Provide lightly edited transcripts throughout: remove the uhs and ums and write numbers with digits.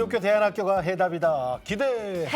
기독교 대안학교가 해답이다. 기대해.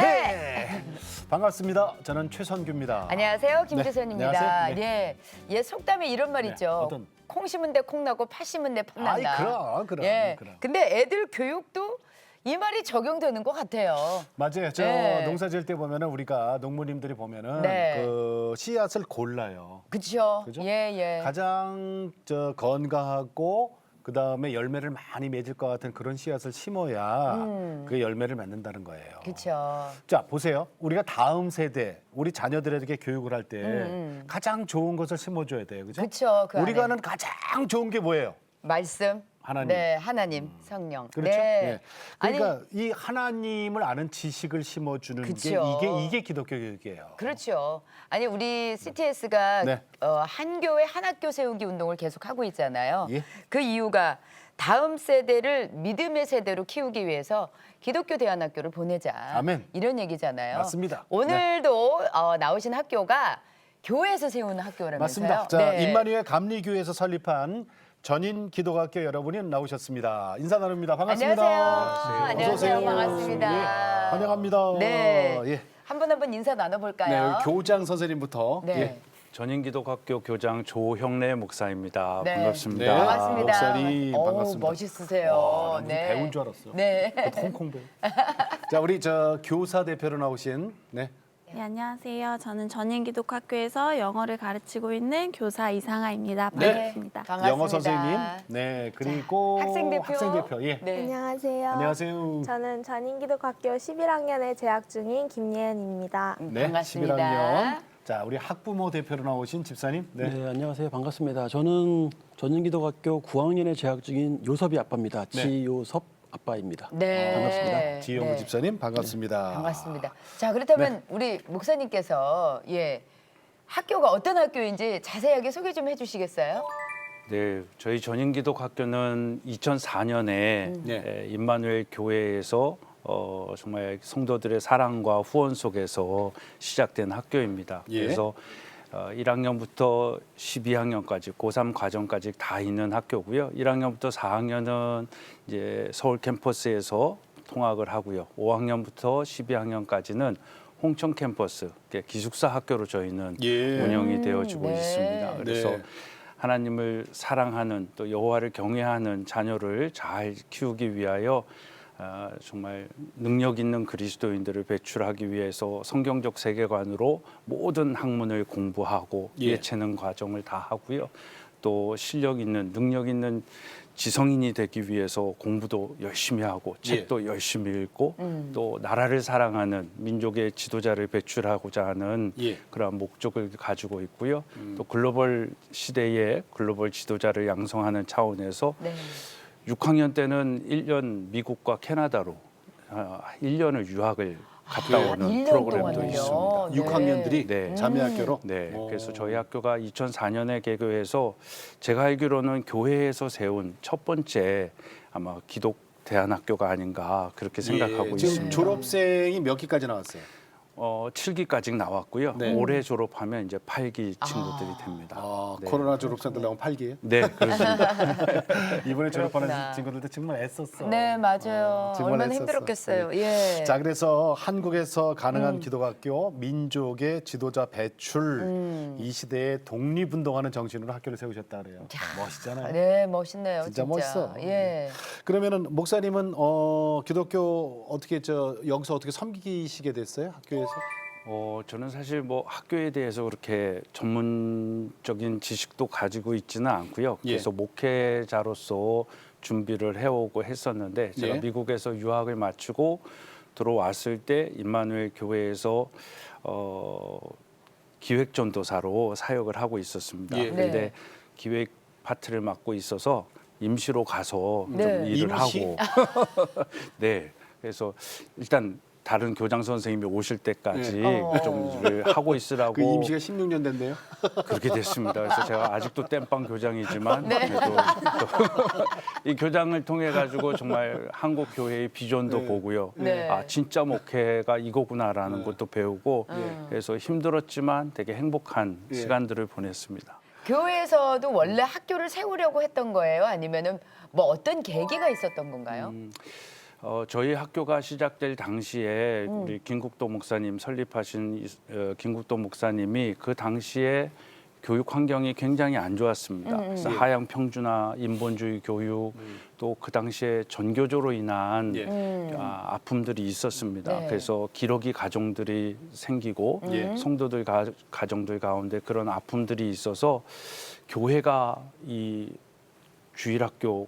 반갑습니다. 저는 최선규입니다. 안녕하세요, 김주선입니다. 네, 안녕하세요. 예, 예, 속담에 이런 말 네, 있죠. 어떤? 콩 심은 데 콩 나고 팥 심은 데 팥 난다. 아이, 그럼. 예, 그럼. 근데 애들 교육도 이 말이 적용되는 것 같아요. 맞아요. 저 네. 농사 지을 때 보면은 우리가 농부님들이 보면은 네. 그 씨앗을 골라요. 그렇죠. 그죠? 예, 예. 가장 건강하고 그다음에 열매를 많이 맺을 것 같은 그런 씨앗을 심어야 그 열매를 맺는다는 거예요. 그렇죠. 자, 보세요. 우리가 다음 세대, 우리 자녀들에게 교육을 할 때 가장 좋은 것을 심어줘야 돼요. 그죠? 그렇죠. 그 우리가 안에. 하는 가장 좋은 게 뭐예요? 말씀. 하나님. 네, 하나님, 성령. 그렇죠? 네. 예. 그러니까 이 하나님을 아는 지식을 심어주는 그쵸. 게 이게 기독교 교육이에요. 그렇죠. 아니 우리 CTS가 네. 한 교회 한 학교 세우기 운동을 계속 하고 있잖아요. 예. 그 이유가 다음 세대를 믿음의 세대로 키우기 위해서 기독교 대안학교를 보내자. 아멘. 이런 얘기잖아요. 맞습니다. 오늘도 나오신 학교가 교회에서 세우는 학교라면서요. 맞습니다. 자, 네. 임마누엘 감리교회에서 설립한 전인 기독학교 여러분이 나오셨습니다. 인사 나눕니다. 반갑습니다. 안녕하세요. 어서 오세요. 반갑습니다. 예, 환영합니다. 네. 예. 한 분 한 분 인사 네, 나눠볼까요? 교장 선생님부터. 네. 예. 전인기독학교 교장 조형래 목사입니다. 네. 반갑습니다. 네. 반갑습니다. 목사님, 어우, 반갑습니다. 멋있으세요. 와, 나 무슨 배우인 줄 알았어. 네. 홍콩 배우. 자, 우리 저 교사 대표로 나오신 네. 네, 안녕하세요. 저는 전인기독학교에서 영어를 가르치고 있는 교사 이상아입니다. 네. 반갑습니다. 반갑습니다. 영어 선생님. 네, 그리고 학생 대표. 예. 네. 안녕하세요. 안녕하세요. 저는 전인기독학교 11학년에 재학 중인 김예은입니다. 네, 반갑습니다. 11학년. 자, 우리 학부모 대표로 나오신 집사님. 네. 네, 안녕하세요. 반갑습니다. 저는 전인기독학교 9학년에 재학 중인 요섭이 아빠입니다. 네. 지요섭 아빠입니다. 네. 반갑습니다. 지용구 네. 집사님 반갑습니다. 반갑습니다. 자, 그렇다면 우리 목사님께서 학교가 어떤 학교인지 자세하게 소개 좀 해주시겠어요? 네, 저희 전인기독학교는 2004년에 네. 임마누엘 교회에서 정말 성도들의 사랑과 후원 속에서 시작된 학교입니다. 예. 그래서 1학년부터 12학년까지 고3 과정까지 다 있는 학교고요. 1학년부터 4학년은 이제 서울 캠퍼스에서 통학을 하고요. 5학년부터 12학년까지는 홍천 캠퍼스 기숙사 학교로 저희는 예. 운영이 되어지고 네. 있습니다. 그래서 네. 하나님을 사랑하는 또 여호와를 경외하는 자녀를 잘 키우기 위하여 정말 능력 있는 그리스도인들을 배출하기 위해서 성경적 세계관으로 모든 학문을 공부하고 예. 예체능 과정을 다 하고요. 또 실력 있는 능력 있는 지성인이 되기 위해서 공부도 열심히 하고 책도 열심히 읽고 또 나라를 사랑하는 민족의 지도자를 배출하고자 하는 예. 그러한 목적을 가지고 있고요. 또 글로벌 시대의 글로벌 지도자를 양성하는 차원에서 네. 6학년 때는 1년 미국과 캐나다로 1년을 유학을 갔다 오는 1년 프로그램도 동안요. 있습니다. 네. 6학년들이 네. 자매학교로. 네, 오. 그래서 저희 학교가 2004년에 개교해서 제가 알기로는 교회에서 세운 첫 번째 아마 기독 대안학교가 아닌가 그렇게 생각하고 예, 지금 있습니다. 졸업생이 몇 기까지 나왔어요? 7기까지 나왔고요. 네. 올해 졸업하면 이제 8기 친구들이 됩니다. 아, 네. 코로나 졸업생들 나오면 8기예요? 네, 그렇습니다. 이번에 졸업하는 그렇구나. 친구들도 정말 애썼어. 네, 맞아요. 정말 얼마나 애썼어. 힘들었겠어요. 네. 예. 자, 그래서 한국에서 가능한 기독학교, 민족의 지도자 배출, 이 시대에 독립운동하는 정신으로 학교를 세우셨다 그래요. 멋있잖아요. 네, 멋있네요. 진짜 멋있어. 예. 그러면은 목사님은 기독교 어떻게 여기서 어떻게 섬기시게 됐어요? 학교에서? 저는 사실 뭐 학교에 대해서 그렇게 전문적인 지식도 가지고 있지는 않고요. 예. 그래서 목회자로서 준비를 해오고 했었는데 제가 예. 미국에서 유학을 마치고 들어왔을 때 임마누엘 교회에서 기획전도사로 사역을 하고 있었습니다. 예. 그런데 네. 기획 파트를 맡고 있어서 임시로 가서 네. 좀 일을 임시? 하고 네. 그래서 일단 다른 교장 선생님이 오실 때까지 좀 일을 하고 있으라고 그 임시가 16년 됐네요. 그렇게 됐습니다. 그래서 제가 아직도 땜빵 교장이지만 그래도 또 이 교장을 통해 가지고 정말 한국 교회의 비전도 보고요. 네. 아 진짜 목회가 이거구나라는 것도 배우고 네. 그래서 힘들었지만 되게 행복한 예. 시간들을 보냈습니다. 교회에서도 원래 학교를 세우려고 했던 거예요? 아니면은 뭐 어떤 계기가 있었던 건가요? 저희 학교가 시작될 당시에 우리 김국도 목사님 설립하신 김국도 목사님이 그 당시에 교육 환경이 굉장히 안 좋았습니다. 그래서 하향 평준화, 인본주의 교육, 또 그 당시에 전교조로 인한 아픔들이 있었습니다. 네. 그래서 기러기 가정들이 생기고 성도들 가정들 가운데 그런 아픔들이 있어서 교회가 이 주일학교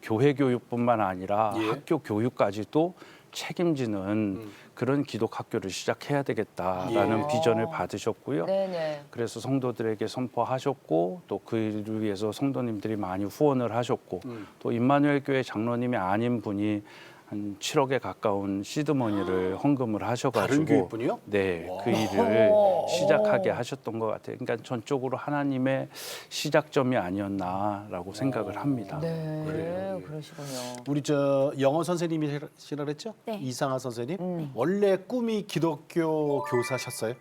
교회 교육뿐만 아니라 학교 교육까지도 책임지는 그런 기독학교를 시작해야 되겠다라는 비전을 받으셨고요. 네네. 그래서 성도들에게 선포하셨고 또 그를 위해서 성도님들이 많이 후원을 하셨고 또 임마누엘 교회 장로님이 아닌 분이 한 7억에 가까운 시드머니를 헌금을 하셔가지고 다른 교육분이요? 네, 그 일을 시작하게 하셨던 것 같아요. 그러니까 전적으로 하나님의 시작점이 아니었나라고 생각을 합니다. 네, 그래요. 그러시군요. 우리 저 영어 선생님이시라 그랬죠? 네. 이상하 선생님. 원래 꿈이 기독교 교사셨어요?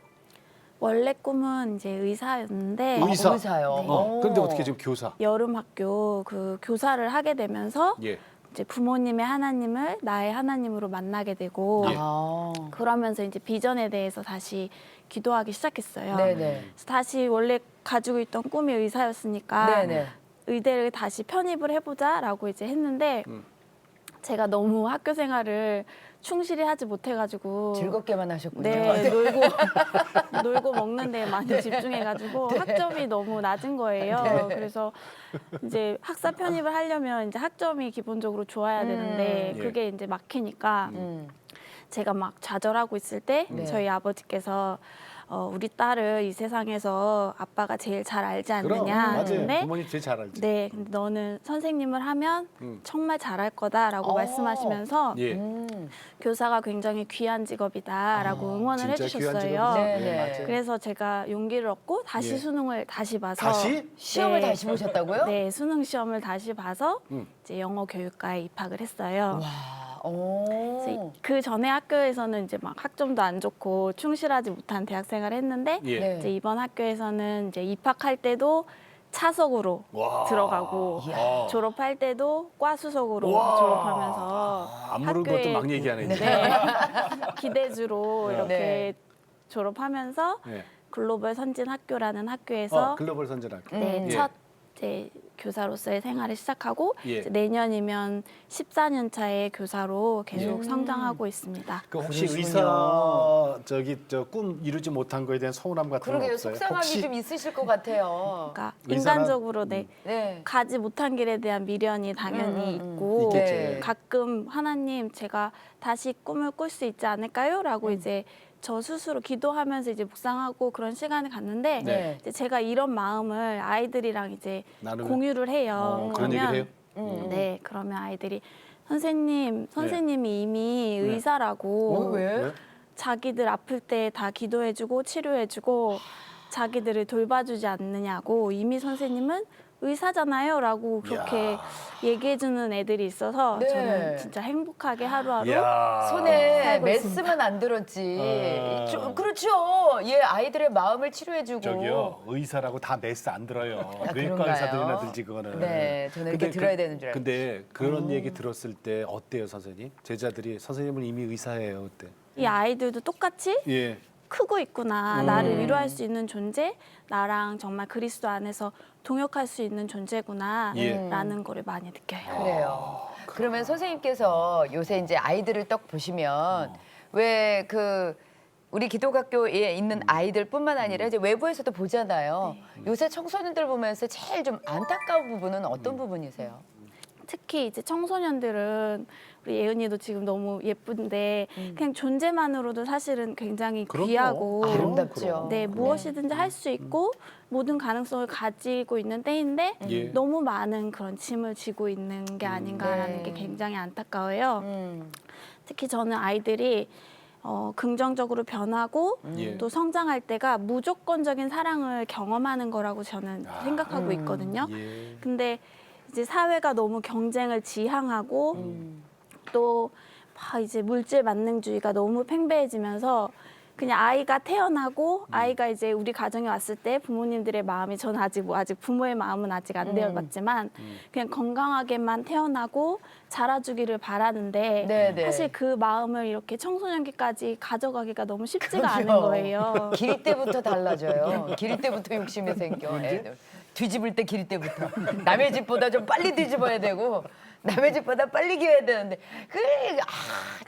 원래 꿈은 이제 의사였는데 의사. 의사요. 그런데 어떻게 지금 교사? 여름 학교 그 교사를 하게 되면서 예. 이제 부모님의 하나님을 나의 하나님으로 만나게 되고 예. 아, 그러면서 이제 비전에 대해서 다시 기도하기 시작했어요. 네네. 그래서 다시 원래 가지고 있던 꿈이 의사였으니까 네네. 의대를 다시 편입을 해보자라고 이제 했는데 제가 너무 학교 생활을 충실히 하지 못해가지고 즐겁게만 하셨군요. 네, 놀고 먹는 데 많이 집중해가지고 학점이 너무 낮은 거예요. 그래서 이제 학사 편입을 하려면 이제 학점이 기본적으로 좋아야 되는데 예. 그게 이제 막히니까 제가 막 좌절하고 있을 때 네. 저희 아버지께서 우리 딸을 이 세상에서 아빠가 제일 잘 알지 않느냐 맞아요. 하는데 부모님 제일 잘 알지. 네, 근데 너는 선생님을 하면 정말 잘할 거다라고 말씀하시면서 예. 교사가 굉장히 귀한 직업이다라고 응원을 진짜 귀한 해주셨어요. 직업이죠. 네, 예, 네. 맞아요. 그래서 제가 용기를 얻고 다시 예. 수능을 다시 봐서 다시? 시험을 네. 다시 보셨다고요? 네, 수능 시험을 다시 봐서 이제 영어 교육과에 입학을 했어요. 와, 그래서 오. 그 전에 학교에서는 이제 막 학점도 안 좋고 충실하지 못한 대학생활을 했는데 예. 네. 이제 이번 학교에서는 이제 입학할 때도 차석으로 와. 들어가고 이야. 졸업할 때도 과수석으로 와. 졸업하면서 안 모르는 것도 학교에 막 얘기하네. 이제. 네. 기대주로 이렇게 네. 졸업하면서 예. 글로벌 선진 학교라는 학교에서 글로벌 선전학교. 네, 예. 첫 이제 교사로서의 생활을 시작하고 예. 이제 내년이면 14년 차의 교사로 계속 성장하고 있습니다. 그 혹시 그러시군요. 의사 저 꿈 이루지 못한 거에 대한 서운함 같은 건 그러게요. 없어요? 속상함이 혹시 좀 있으실 것 같아요. 그러니까 의사는- 인간적으로 네, 네. 가지 못한 길에 대한 미련이 당연히 있고 있겠죠. 네. 가끔 하나님 제가 다시 꿈을 꿀 수 있지 않을까요?라고 이제 저 스스로 기도하면서 이제 묵상하고 그런 시간을 갖는데 네. 이제 제가 이런 마음을 아이들이랑 이제 나누면? 공유를 해요. 그런 얘기를 해요? 네, 그러면 아이들이 선생님이 이미 의사라고 왜? 네? 자기들 아플 때 다 기도해주고 치료해주고 자기들을 돌봐주지 않느냐고 이미 선생님은 의사잖아요 라고 그렇게 얘기해주는 애들이 있어서 네. 저는 진짜 행복하게 하루하루 이야. 손에 살고 메스만 안 들었지. 그렇죠. 예, 아이들의 마음을 치료해주고. 저기요 의사라고 다 메스 안 들어요. 아, 외과 그런가요? 의사들이나 들지 그거는. 네, 저는 이렇게 들어야 되는 줄 알고. 근데 그런 얘기 들었을 때 어때요 선생님? 제자들이 선생님은 이미 의사예요 그때. 이 아이들도 똑같이 예. 크고 있구나. 나를 위로할 수 있는 존재, 나랑 정말 그리스도 안에서 동역할 수 있는 존재구나 예. 라는 거를 많이 느껴요. 그래요. 그러면 선생님께서 요새 이제 아이들을 딱 보시면 왜 그 우리 기독학교에 있는 아이들뿐만 아니라 이제 외부에서도 보잖아요. 요새 청소년들 보면서 제일 좀 안타까운 부분은 어떤 부분이세요? 특히 이제 청소년들은 우리 예은이도 지금 너무 예쁜데 그냥 존재만으로도 사실은 굉장히 그럼요. 귀하고 아름답죠. 네, 무엇이든지 할 수 있고 모든 가능성을 가지고 있는 때인데 예. 너무 많은 그런 짐을 지고 있는 게 아닌가라는 네. 게 굉장히 안타까워요. 음. 특히 저는 아이들이 긍정적으로 변하고 예. 또 성장할 때가 무조건적인 사랑을 경험하는 거라고 저는 생각하고 있거든요. 예. 근데 이제 사회가 너무 경쟁을 지향하고 또 막 이제 물질 만능주의가 너무 팽배해지면서 그냥 아이가 태어나고 아이가 이제 우리 가정에 왔을 때 부모님들의 마음이 저는 아직 부모의 마음은 아직 안 되어봤지만 그냥 건강하게만 태어나고 자라주기를 바라는데 네네. 사실 그 마음을 이렇게 청소년기까지 가져가기가 너무 쉽지가 그럼요. 않은 거예요. 기를 때부터 달라져요. 기를 때부터 욕심이 생겨. 애들. 뒤집을 때 기를 때부터. 남의 집보다 좀 빨리 뒤집어야 되고 남의 집보다 빨리 기어야 되는데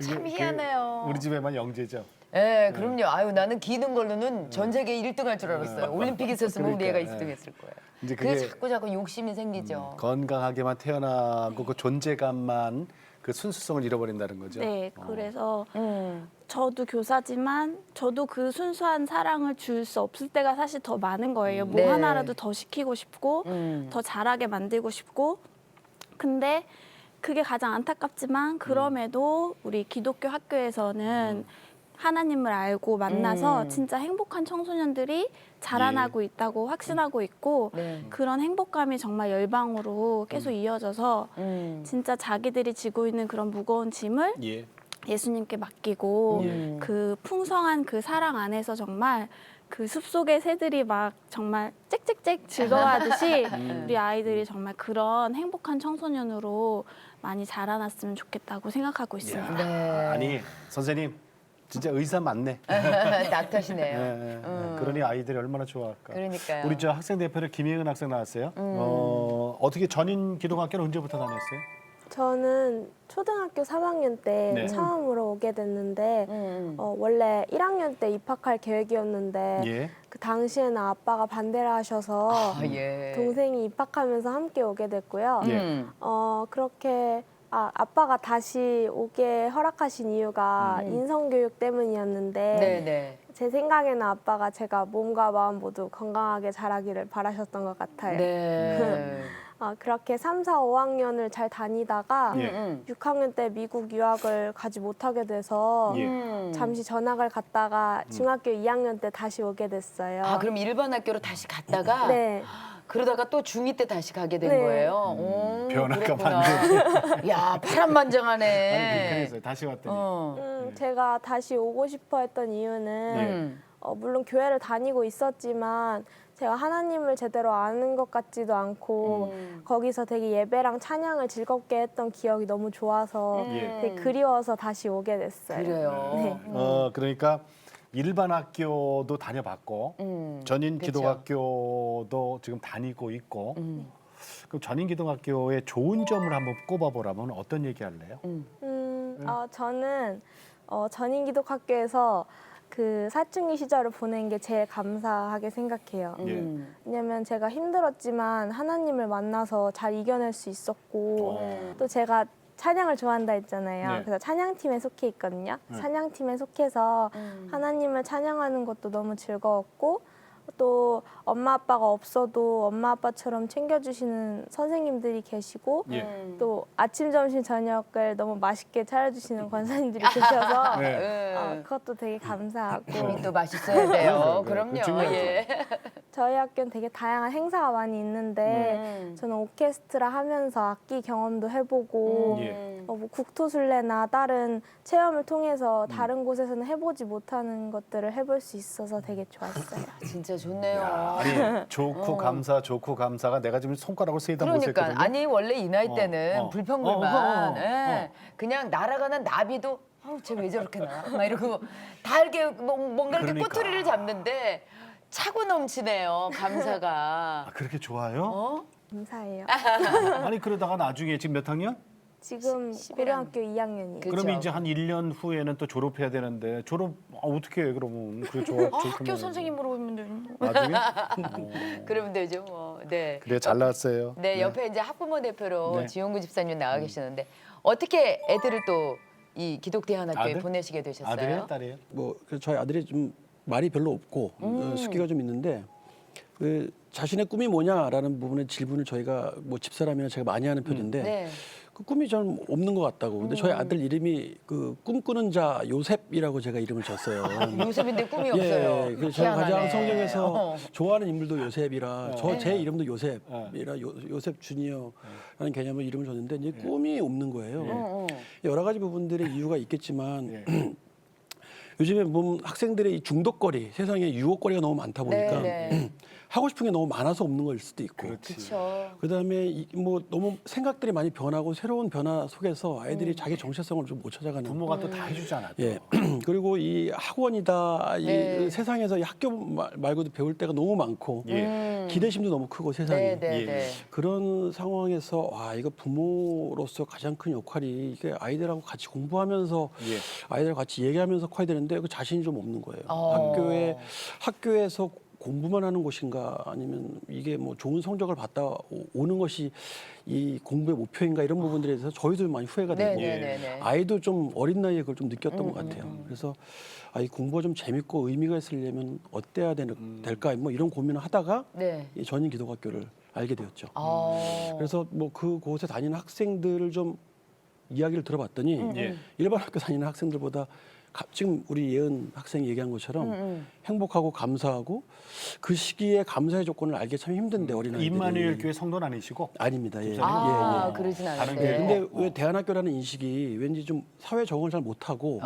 참 희한해요. 우리 집에만 영재죠. 예, 그럼요. 아유, 나는 기는 걸로는 전 세계 1등 할 줄 알았어요. 올림픽 있었으면 우리 애가 그러니까, 1등 했을 거예요. 이제 그게 그게 자꾸 욕심이 생기죠. 건강하게만 태어나고 그 존재감만 그 순수성을 잃어버린다는 거죠. 네, 그래서 음. 저도 교사지만 저도 그 순수한 사랑을 줄 수 없을 때가 사실 더 많은 거예요. 뭐 네. 하나라도 더 시키고 싶고 음. 더 잘하게 만들고 싶고 근데 그게 가장 안타깝지만 그럼에도 우리 기독교 학교에서는 하나님을 알고 만나서 진짜 행복한 청소년들이 자라나고 있다고 확신하고 있고 네. 그런 행복감이 정말 열방으로 계속 이어져서 진짜 자기들이 지고 있는 그런 무거운 짐을 예. 예수님께 맡기고 그 풍성한 그 사랑 안에서 정말 그 숲속의 새들이 막 정말 짹짹짹 즐거워하듯이 우리 아이들이 정말 그런 행복한 청소년으로 많이 자라났으면 좋겠다고 생각하고 있습니다. 네. 아니 선생님 진짜 의사 맞네. 낙타시네요. 예, 예. 그러니 아이들이 얼마나 좋아할까. 그러니까요. 우리 저 학생 대표로 김혜은 학생 나왔어요. 어떻게 전인 기독학교는 언제부터 다녔어요? 저는 초등학교 3학년 때 네. 처음으로 오게 됐는데 원래 1학년 때 입학할 계획이었는데 예. 그 당시에는 아빠가 반대를 하셔서 아, 예. 동생이 입학하면서 함께 오게 됐고요. 예. 그렇게 아빠가 다시 오게 허락하신 이유가 인성교육 때문이었는데 네네. 제 생각에는 아빠가 제가 몸과 마음 모두 건강하게 자라기를 바라셨던 것 같아요. 네. 그렇게 3, 4, 5학년을 잘 다니다가 예. 6학년 때 미국 유학을 가지 못하게 돼서 예. 잠시 전학을 갔다가 중학교 2학년 때 다시 오게 됐어요. 아, 그럼 일반 학교로 다시 갔다가 네. 그러다가 또 중2 때 다시 가게 된 네. 거예요. 오, 변화가 그랬구나. 야, 파란만장하네. 아니 그래서 다시 왔더니 제가 다시 오고 싶어 했던 이유는 음. 물론 교회를 다니고 있었지만 제가 하나님을 제대로 아는 것 같지도 않고 거기서 되게 예배랑 찬양을 즐겁게 했던 기억이 너무 좋아서 되게 그리워서 다시 오게 됐어요. 그래요. 네. 그러니까 일반 학교도 다녀봤고 전인 그쵸. 기독학교도 지금 다니고 있고 그럼 전인 기독학교의 좋은 점을 한번 꼽아보라면 어떤 얘기 할래요? 저는 전인 기독학교에서 그 사춘기 시절을 보낸 게 제일 감사하게 생각해요. 예. 왜냐면 제가 힘들었지만 하나님을 만나서 잘 이겨낼 수 있었고 또 제가 찬양을 좋아한다 했잖아요. 네. 그래서 찬양팀에 속해 있거든요. 찬양팀에 속해서 하나님을 찬양하는 것도 너무 즐거웠고 또 엄마 아빠가 없어도 엄마 아빠처럼 챙겨주시는 선생님들이 계시고 또 아침 점심 저녁을 너무 맛있게 차려주시는 권사님들이 계셔서 네. 그것도 되게 감사하고 힘이 또 맛있어야 돼요. 그 그럼요. 중요하죠. 예. 저희 학교는 되게 다양한 행사가 많이 있는데 저는 오케스트라 하면서 악기 경험도 해보고 예. 뭐 국토순례나 다른 체험을 통해서 다른 곳에서는 해보지 못하는 것들을 해볼 수 있어서 되게 좋았어요. 진짜 좋네요. 아니 좋고 감사 좋고 감사가 내가 지금 손가락으로 세다 못 그러니까 셌거든요. 아니 원래 이 나이 때는 불평불만 예. 어. 그냥 날아가는 나비도 쟤 왜 저렇게 나? 막 이러고 다 이렇게 뭔가 이렇게 그러니까. 꼬투리를 잡는데 차고 넘치네요. 감사가. 그렇게 좋아요? 어? 감사해요. 아니 그러다가 나중에 지금 몇 학년? 지금 11학년. 고등학교 2학년이에요. 그쵸. 그럼 이제 한 1년 후에는 또 졸업해야 되는데 졸업 어떻게 해 그러면 그래 좋아 학교 선생님으로 오면 돼. 나중에 그러면 되죠 뭐. 네. 그래 잘 나왔어요. 네, 옆에 이제 학부모 대표로 네. 지용구 집사님 나와 계시는데 어떻게 애들을 또 이 기독대안학교에 아들? 보내시게 되셨어요? 아들이에요 딸이에요? 뭐 그래서 저희 아들이 좀 말이 별로 없고 숫기가 좀 있는데 그 자신의 꿈이 뭐냐라는 부분의 질문을 저희가 뭐 집사라면 제가 많이 하는 편인데 네. 그 꿈이 전 없는 것 같다고. 근데 저희 아들 이름이 그 꿈꾸는 자 요셉이라고 제가 이름을 졌어요. 요셉인데 꿈이 없어요. 예, 그래서 제가 가장 희한하네. 성경에서 좋아하는 인물도 요셉이라 제 이름도 요셉이라 네. 요셉 주니어라는 개념으로 이름을 줬는데 이제 꿈이 없는 거예요. 어. 여러 가지 부분들의 이유가 있겠지만 예. 요즘에 보면 학생들의 이 중독거리, 세상에 유혹거리가 너무 많다 보니까 네. 하고 싶은 게 너무 많아서 없는 거일 수도 있고. 그렇죠. 그다음에 뭐 너무 생각들이 많이 변하고 새로운 변화 속에서 아이들이 자기 정체성을 좀 못 찾아가는. 부모가 또 다 해주잖아. 또. 예. 그리고 이 학원이다, 네. 이 세상에서 이 학교 말고도 배울 때가 너무 많고 예. 기대심도 너무 크고 세상이. 네, 네, 예. 네. 그런 상황에서 이거 부모로서 가장 큰 역할이 이게 아이들하고 같이 공부하면서 예. 아이들과 같이 얘기하면서 커야 되는데 그 자신이 좀 없는 거예요. 학교에서 공부만 하는 곳인가 아니면 이게 뭐 좋은 성적을 받다 오는 것이 이 공부의 목표인가 이런 부분들에 대해서 저희도 많이 후회가 네, 되고 네, 네, 네. 아이도 좀 어린 나이에 그걸 좀 느꼈던 것 같아요. 그래서 이 공부가 좀 재밌고 의미가 있으려면 어때야 될까 뭐 이런 고민을 하다가 네. 이 전인 기도학교를 알게 되었죠. 아. 그래서 뭐 그곳에 다니는 학생들을 좀 이야기를 들어봤더니 예. 일반 학교 다니는 학생들보다 지금 우리 예은 학생이 얘기한 것처럼 행복하고 감사하고 그 시기에 감사의 조건을 알기 참 힘든데 어린아이들이. 임마누엘 교회 성도는 아니시고 아닙니다. 예. 아, 예, 예. 그러진 다른 않은데. 교회. 근데 왜 대안학교라는 인식이 왠지 좀 사회 적응을 잘 못하고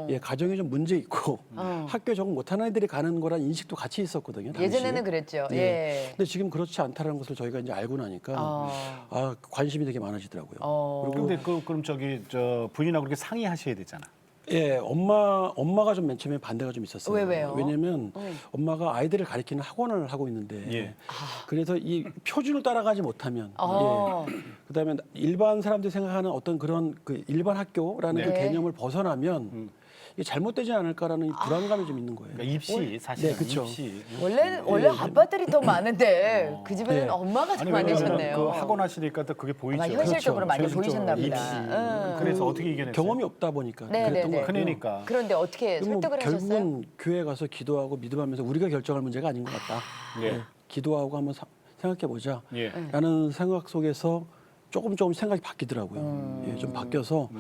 네. 예, 가정이 좀 문제 있고 학교 적응 못하는 애들이 가는 거란 인식도 같이 있었거든요. 당시에. 예전에는 그랬죠. 예. 근데 지금 그렇지 않다는 것을 저희가 이제 알고 나니까 관심이 되게 많아지더라고요. 근데 그럼 저 부인하고 그렇게 상의하셔야 되잖아. 예, 엄마가 좀 맨 처음에 반대가 좀 있었어요. 왜요? 왜냐면 엄마가 아이들을 가리키는 학원을 하고 있는데 예. 그래서 이 표준을 따라가지 못하면 예, 그다음에 일반 사람들이 생각하는 어떤 그런 그 일반 학교라는 그 네. 개념을 벗어나면 이게 잘못되지 않을까라는 이 불안감이 좀 있는 거예요. 그러니까 입시 사실은 네, 그쵸. 입시. 원래 아빠들이 더 많은데 그 집에는 네. 엄마가 더 아니 많이 왜냐면 하셨네요. 그 학원 하시니까 또 그게 보이죠. 아마 현실적으로 많이 현실적으로 보이셨나 보다. 입시. 그래서 어떻게 이겨냈어요? 경험이 없다 보니까 네, 그랬던 네, 것 네. 같아요. 큰애니까. 그런데 어떻게 그럼 뭐 설득을 하셨어요? 결국은 교회 가서 기도하고 믿음하면서 우리가 결정할 문제가 아닌 것 같다. 예. 기도하고 한번 생각해 보자. 예. 라는 생각 속에서 조금 생각이 바뀌더라고요. 예, 좀 바뀌어서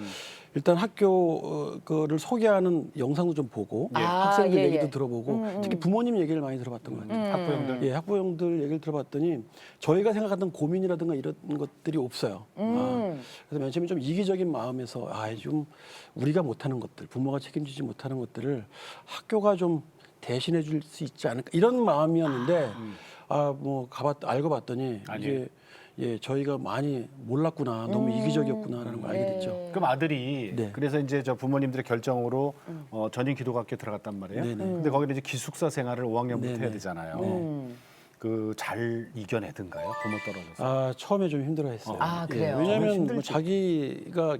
일단 학교 거를 소개하는 영상도 좀 보고 학생들 예, 얘기도 예. 들어보고 특히 부모님 얘기를 많이 들어봤던 것 같아요. 학부형들. 예, 학부형들 얘기를 들어봤더니 저희가 생각하던 고민이라든가 이런 것들이 없어요. 그래서 맨 처음에 좀 이기적인 마음에서 좀 우리가 못하는 것들, 부모가 책임지지 못하는 것들을 학교가 좀 대신해 줄 수 있지 않을까 이런 마음이었는데 뭐 알고 봤더니 이게 예, 저희가 많이 몰랐구나, 너무 이기적이었구나라는 걸 알게 됐죠. 그럼 아들이 네. 그래서 이제 저 부모님들의 결정으로 전인 기도학교 들어갔단 말이에요. 네네. 근데 거기는 이제 기숙사 생활을 5학년부터 네네. 해야 되잖아요. 그 잘 이겨내든가요? 부모 떨어져서. 처음에 좀 힘들어했어요. 그래요? 왜냐하면 힘들지. 뭐 자기가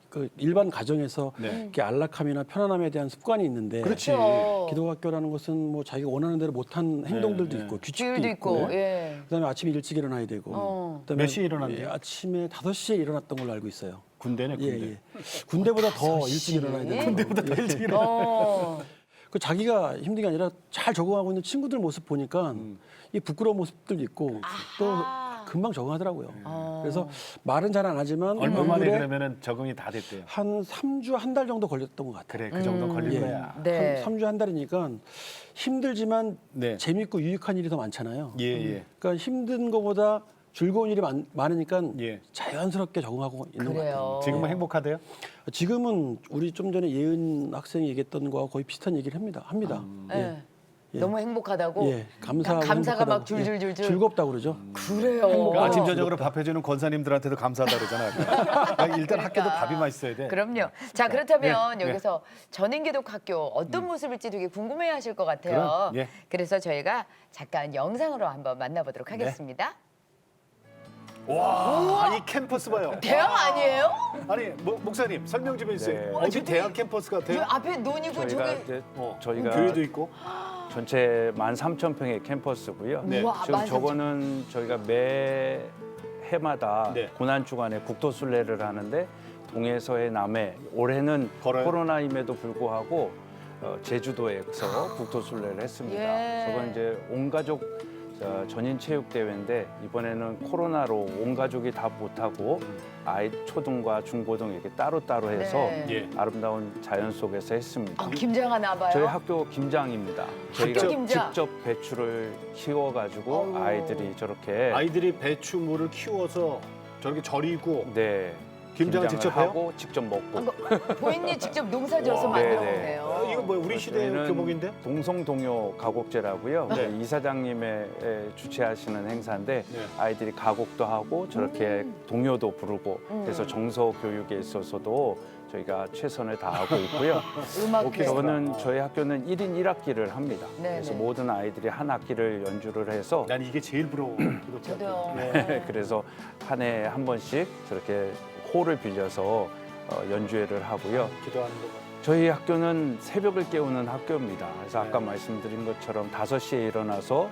그 일반 가정에서 네. 이렇게 안락함이나 편안함에 대한 습관이 있는데 그렇지. 기도학교라는 것은 뭐 자기가 원하는 대로 못한 행동들도 네. 있고 규칙도 규율도 있고, 있고. 예. 그다음에 아침에 일찍 일어나야 되고 그다음에 몇 시에 일어난대요? 아침에 5시에 일어났던 걸로 알고 있어요. 군대네 군대. 예. 군대보다 더 일찍 일어나야 되는 군대보다 더 일찍 그 자기가 힘든 게 아니라 잘 적응하고 있는 친구들 모습 보니까 이 부끄러운 모습들도 있고 또 금방 적응하더라고요. 그래서 말은 잘 안 하지만 얼마 만에 얼굴에 그러면은 적응이 다 됐대요. 한 3주 한 달 정도 걸렸던 것 같아요. 그래 그 정도 걸린 예. 거야. 네. 3주 한 달이니까 힘들지만 네. 재밌고 유익한 일이 더 많잖아요. 예. 그러니까 힘든 것보다 즐거운 일이 많으니까 예. 자연스럽게 적응하고 있는 것 같아요. 그래요. 지금은 행복하대요? 지금은 우리 좀 전에 예은 학생이 얘기했던 거와 거의 비슷한 얘기를 합니다. 예. 너무 행복하다고. 예, 감사하고 감사가 막 행복하다고. 줄줄줄줄. 즐겁다고 그러죠. 그래요. 그 아침 저녁으로 밥 해주는 권사님들한테도 감사하다 그러잖아. 일단 학교도 밥이 맛있어야 돼. 그럼요. 자 그렇다면 네, 네. 여기서 전인기독학교 어떤 모습일지 되게 궁금해하실 것 같아요. 그럼, 예. 그래서 저희가 잠깐 영상으로 한번 만나보도록 하겠습니다. 와, 이 캠퍼스 봐요. 대학 아니에요? 아니 목사님 설명 좀 해주세요. 네. 어디 대학 캠퍼스 저 같아요? 앞에 논이고 저희가 저기 이제 어, 저희가 교회도 있고. 전체 13,000평의 캠퍼스고요. 네. 우와, 지금 13,000. 저거는 저희가 매 해마다 네. 고난 주간에 국토 순례를 하는데 동해서해 남해 올해는 걸어요? 코로나임에도 불구하고 제주도에서 국토 순례를 했습니다. 예. 저건 이제 온 가족 전인 체육 대회인데 이번에는 코로나로 온 가족이 다 못하고 아이 초등과 중고등 이렇게 따로따로 해서 네. 예. 아름다운 자연 속에서 했습니다. 김장하나 봐요. 저희 학교 김장입니다. 저희가 김장. 직접 배추를 키워가지고 어우. 아이들이 저렇게 아이들이 배추물을 키워서 저렇게 절이고 네 김장을 직접 해요? 하고 직접 먹고. 본인이 직접 농사지어서 와. 만들어 네네. 먹네요. 이거 뭐 우리 시대 저희는 교복인데? 동성동요 가곡제라고요. 네. 이사장님의 주최하시는 행사인데 네. 아이들이 가곡도 하고 저렇게 동요도 부르고 그래서 정서 교육에 있어서도 저희가 최선을 다하고 있고요. 음악 오케이. 저는 저희 학교는 1인 1학기를 합니다. 네네. 그래서 모든 아이들이 한 학기를 연주를 해서 난 이게 제일 부러워. 저도요. 네. 그래서 한 해에 한 번씩 저렇게 홀을 빌려서 연주회를 하고요. 기도하는 거. 저희 학교는 새벽을 깨우는 학교입니다. 그래서 아까 네. 말씀드린 것처럼 5시에 일어나서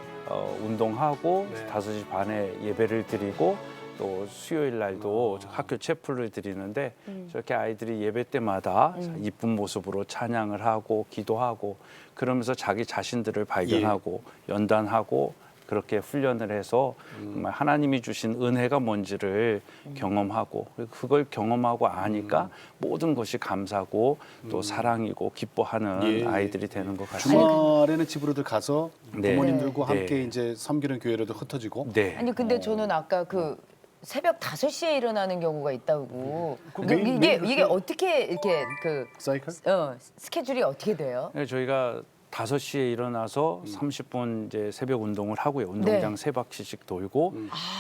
운동하고 네. 5시 반에 예배를 드리고 또 수요일 날도 학교 채플을 드리는데 저렇게 아이들이 예배 때마다 이쁜 모습으로 찬양을 하고 기도하고 그러면서 자기 자신들을 발견하고 연단하고 그렇게 훈련을 해서 정말 하나님이 주신 은혜가 뭔지를 경험하고 그걸 경험하고 아니까 모든 것이 감사고 또 사랑이고 기뻐하는 예. 아이들이 되는 것 같습니다. 주말에는 집으로들 가서 네. 부모님들과 네. 함께 이제 섬기는 교회로도 흩어지고. 네. 아니 근데 저는 아까 그 새벽 5시에 일어나는 경우가 있다고. 그 매일 이게 그렇게- 이게 어떻게 이렇게 그 사이클? 스케줄이 어떻게 돼요? 네, 저희가 5시에 일어나서 30분 이제 새벽 운동을 하고요. 운동장 네. 3바퀴씩 돌고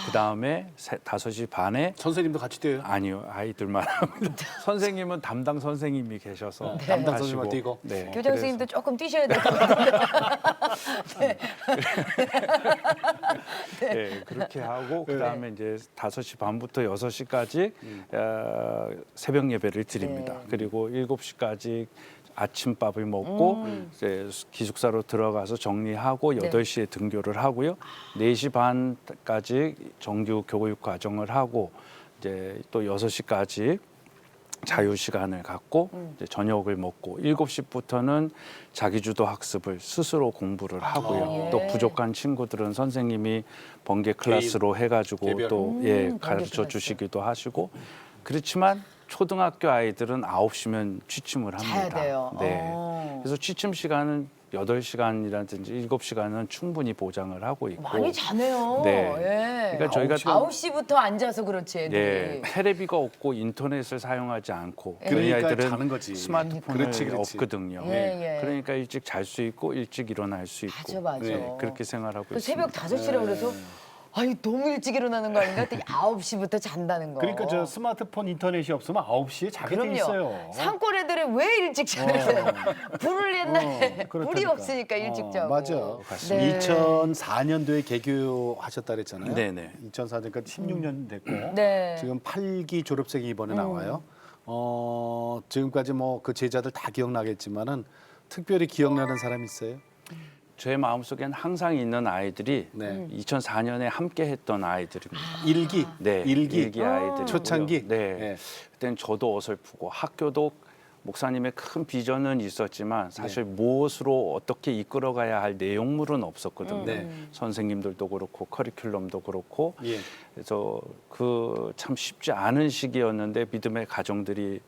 그다음에 5시 반에 선생님도 같이 뛰어요? 아니요. 아이들만 합니다. 선생님은 담당 선생님이 계셔서 담당 하시고. 선생님만 뛰고? 네. 교장 선생님도 조금 뛰셔야 될 것 같은데. 네, 그렇게 하고 그다음에 이제 5시 반부터 6시까지 새벽 예배를 드립니다. 네. 그리고 7시까지 아침밥을 먹고 이제 기숙사로 들어가서 정리하고 네. 8시에 등교를 하고요. 4시 반까지 정규 교육 과정을 하고 이제 또 6시까지 자유 시간을 갖고 이제 저녁을 먹고 7시부터는 자기주도 학습을 스스로 공부를 하고요. 예. 또 부족한 친구들은 선생님이 번개 클래스로 해가지고 개별. 또 번개 가르쳐 클래스. 주시기도 하시고 그렇지만 초등학교 아이들은 9시면 취침을 자야 합니다. 돼요. 네. 그래서 취침 시간은 8시간이라든지 7시간은 충분히 보장을 하고 있고 많이 자네요. 네. 예. 그러니까 저희가 9시부터 앉아서 그렇지 애들이. 예, 테레비가 없고 인터넷을 사용하지 않고 예. 저희 그러니까 아이들은 자는 거지. 스마트폰이 그렇지, 그렇지. 없거든요. 예, 예. 그러니까 일찍 잘 수 있고 일찍 일어날 수 있고 맞아. 네, 그렇게 생활하고 그 있습니다. 새벽 5시라 그래서 아니 너무 일찍 일어나는 거 아닌가? 그때 9시부터 잔다는 거. 그러니까 저 스마트폰 인터넷이 없으면 9시에 자게 돼 그럼요. 있어요. 산골 애들이 왜 일찍 자겠어요? 불을 옛날에 불이 그렇다니까. 없으니까 일찍 자고. 맞아. 네. 2004년도에 개교하셨다 그랬잖아요. 네네. 2004년까지 16년 됐고 네. 지금 8기 졸업생이 이번에 나와요. 지금까지 뭐 그 제자들 다 기억나겠지만은 특별히 기억나는 사람 있어요? 제 마음속엔 항상 있는 아이들이 네. 2004년에 함께 했던 아이들입니다. 일기, 네, 일기, 아이들 초창기. 네. 네. 그때는 저도 어설프고 학교도 목사님의 큰 비전은 있었지만 사실 무엇으로 어떻게 이끌어가야 할 내용물은 없었거든요. 네. 선생님들도 그렇고 커리큘럼도 그렇고 예. 그래서 그 참 쉽지 않은 시기였는데 믿음의 가정들이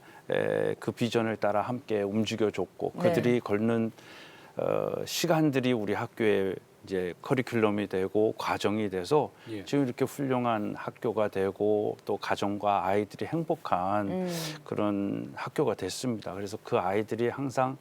그 비전을 따라 함께 움직여줬고 네. 그들이 걸는 시간들이 우리 학교에 이제 커리큘럼이 되고 과정이 돼서 예. 지금 이렇게 훌륭한 학교가 되고 또 가정과 아이들이 행복한 그런 학교가 됐습니다. 그래서 그 아이들이 항상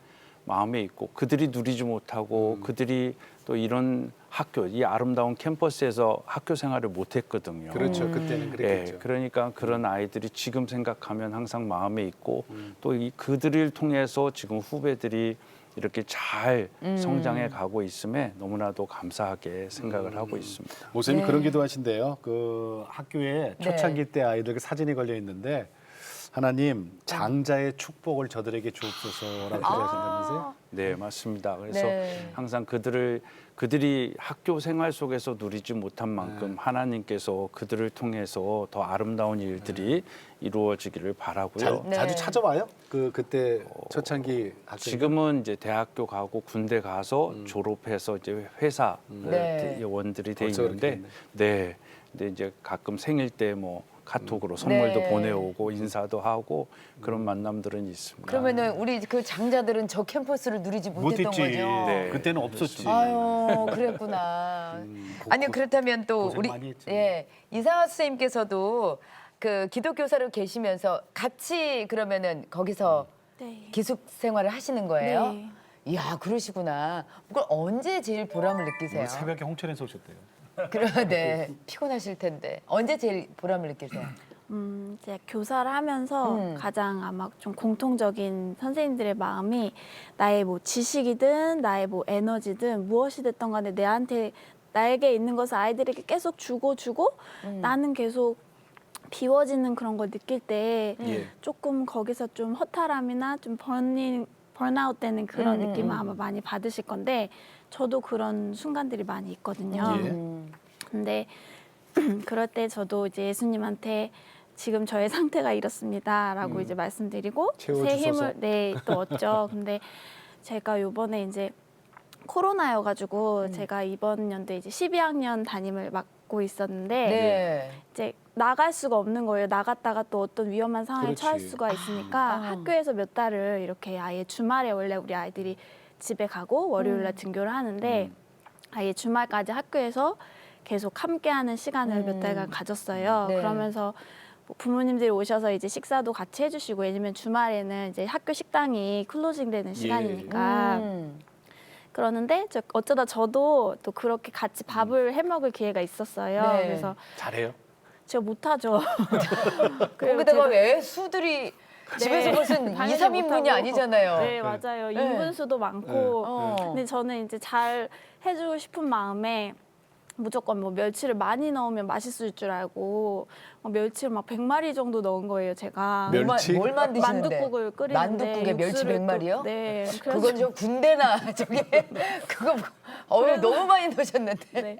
마음에 있고 그들이 누리지 못하고 그들이 또 이런 학교, 이 아름다운 캠퍼스에서 학교 생활을 못했거든요. 그렇죠. 그때는 그랬겠죠. 예, 그러니까 그런 아이들이 지금 생각하면 항상 마음에 있고 또 이 그들을 통해서 지금 후배들이 이렇게 잘 성장해 가고 있음에 너무나도 감사하게 생각을 하고 있습니다. 모쌤이 네. 그런 기도하신대요. 그 학교에 초창기 때 아이들 사진이 걸려 있는데 하나님 장자의 축복을 저들에게 주옵소서라고 기도하신다면서요? 네, 맞습니다. 그래서 네. 항상 그들이 학교 생활 속에서 누리지 못한 만큼 하나님께서 그들을 통해서 더 아름다운 일들이 이루어지기를 바라고요. 네. 자주 찾아와요? 그때 초창기 학교 지금은 이제 대학교 가고 군대 가서 졸업해서 이제 회사 네. 요원들이 돼 벌써 있는데 그렇게 네. 근데 이제 가끔 생일 때 뭐 카톡으로 선물도 네. 보내오고 인사도 하고 그런 만남들은 있습니다. 그러면은 우리 그 장자들은 저 캠퍼스를 누리지 못했던 못했지. 거죠. 네. 그때는 없었지. 아유, 그랬구나. 아니 그렇다면 또 고생 우리 많이 했지. 이상하 선생님께서도 그 기독교사로 계시면서 같이 그러면은 거기서 네. 기숙 생활을 하시는 거예요? 네. 이야, 그러시구나. 그걸 언제 제일 보람을 느끼세요? 오늘 새벽에 홍천에서 오셨대요. 그러네. 피곤하실 텐데. 언제 제일 보람을 느끼세요? 이제 교사를 하면서 가장 아마 좀 공통적인 선생님들의 마음이 나의 뭐 지식이든 나의 뭐 에너지든 무엇이 됐던 간에 나에게 있는 것을 아이들에게 계속 주고 나는 계속 비워지는 그런 걸 느낄 때 예. 조금 거기서 좀 허탈함이나 좀 번아웃 되는 그런 느낌을 아마 많이 받으실 건데 저도 그런 순간들이 많이 있거든요. 예. 근데 그럴 때 저도 이제 예수님한테 지금 저의 상태가 이렇습니다라고 이제 말씀드리고 새 채워주소서. 힘을 또 얻죠. 근데 제가 요번에 이제 코로나여가지고 제가 이번 연도에 이제 12학년 담임을 맡고 있었는데 네. 이제 나갈 수가 없는 거예요. 나갔다가 또 어떤 위험한 상황에 그렇지. 처할 수가 있으니까 학교에서 몇 달을 이렇게 아예 주말에 원래 우리 아이들이 집에 가고 월요일 날 등교를 하는데 아예 주말까지 학교에서 계속 함께하는 시간을 몇 달간 가졌어요. 네. 그러면서 뭐 부모님들이 오셔서 이제 식사도 같이 해주시고 왜냐면 주말에는 이제 학교 식당이 클로징 되는 시간이니까 그러는데 어쩌다 저도 또 그렇게 같이 밥을 해 먹을 기회가 있었어요. 네. 그래서 잘해요? 제가 못하죠. 그리고 거기다가 제가- 왜 수들이 집에서 무슨 2, 당연히 3인분이 못하고. 아니잖아요. 네, 맞아요. 네. 인분수도 많고. 어. 근데 저는 이제 잘 해주고 싶은 마음에 무조건 뭐 멸치를 많이 넣으면 맛있을 줄 알고 멸치를 막 100마리 정도 넣은 거예요, 제가. 멸치? 뭘 만드시는데? 만둣국을 끓이는데 만둣국에 멸치 육수를 100마리요? 또- 네. 그래서 그건 좀 군대나 저게 그거 너무 많이 넣으셨는데. 네.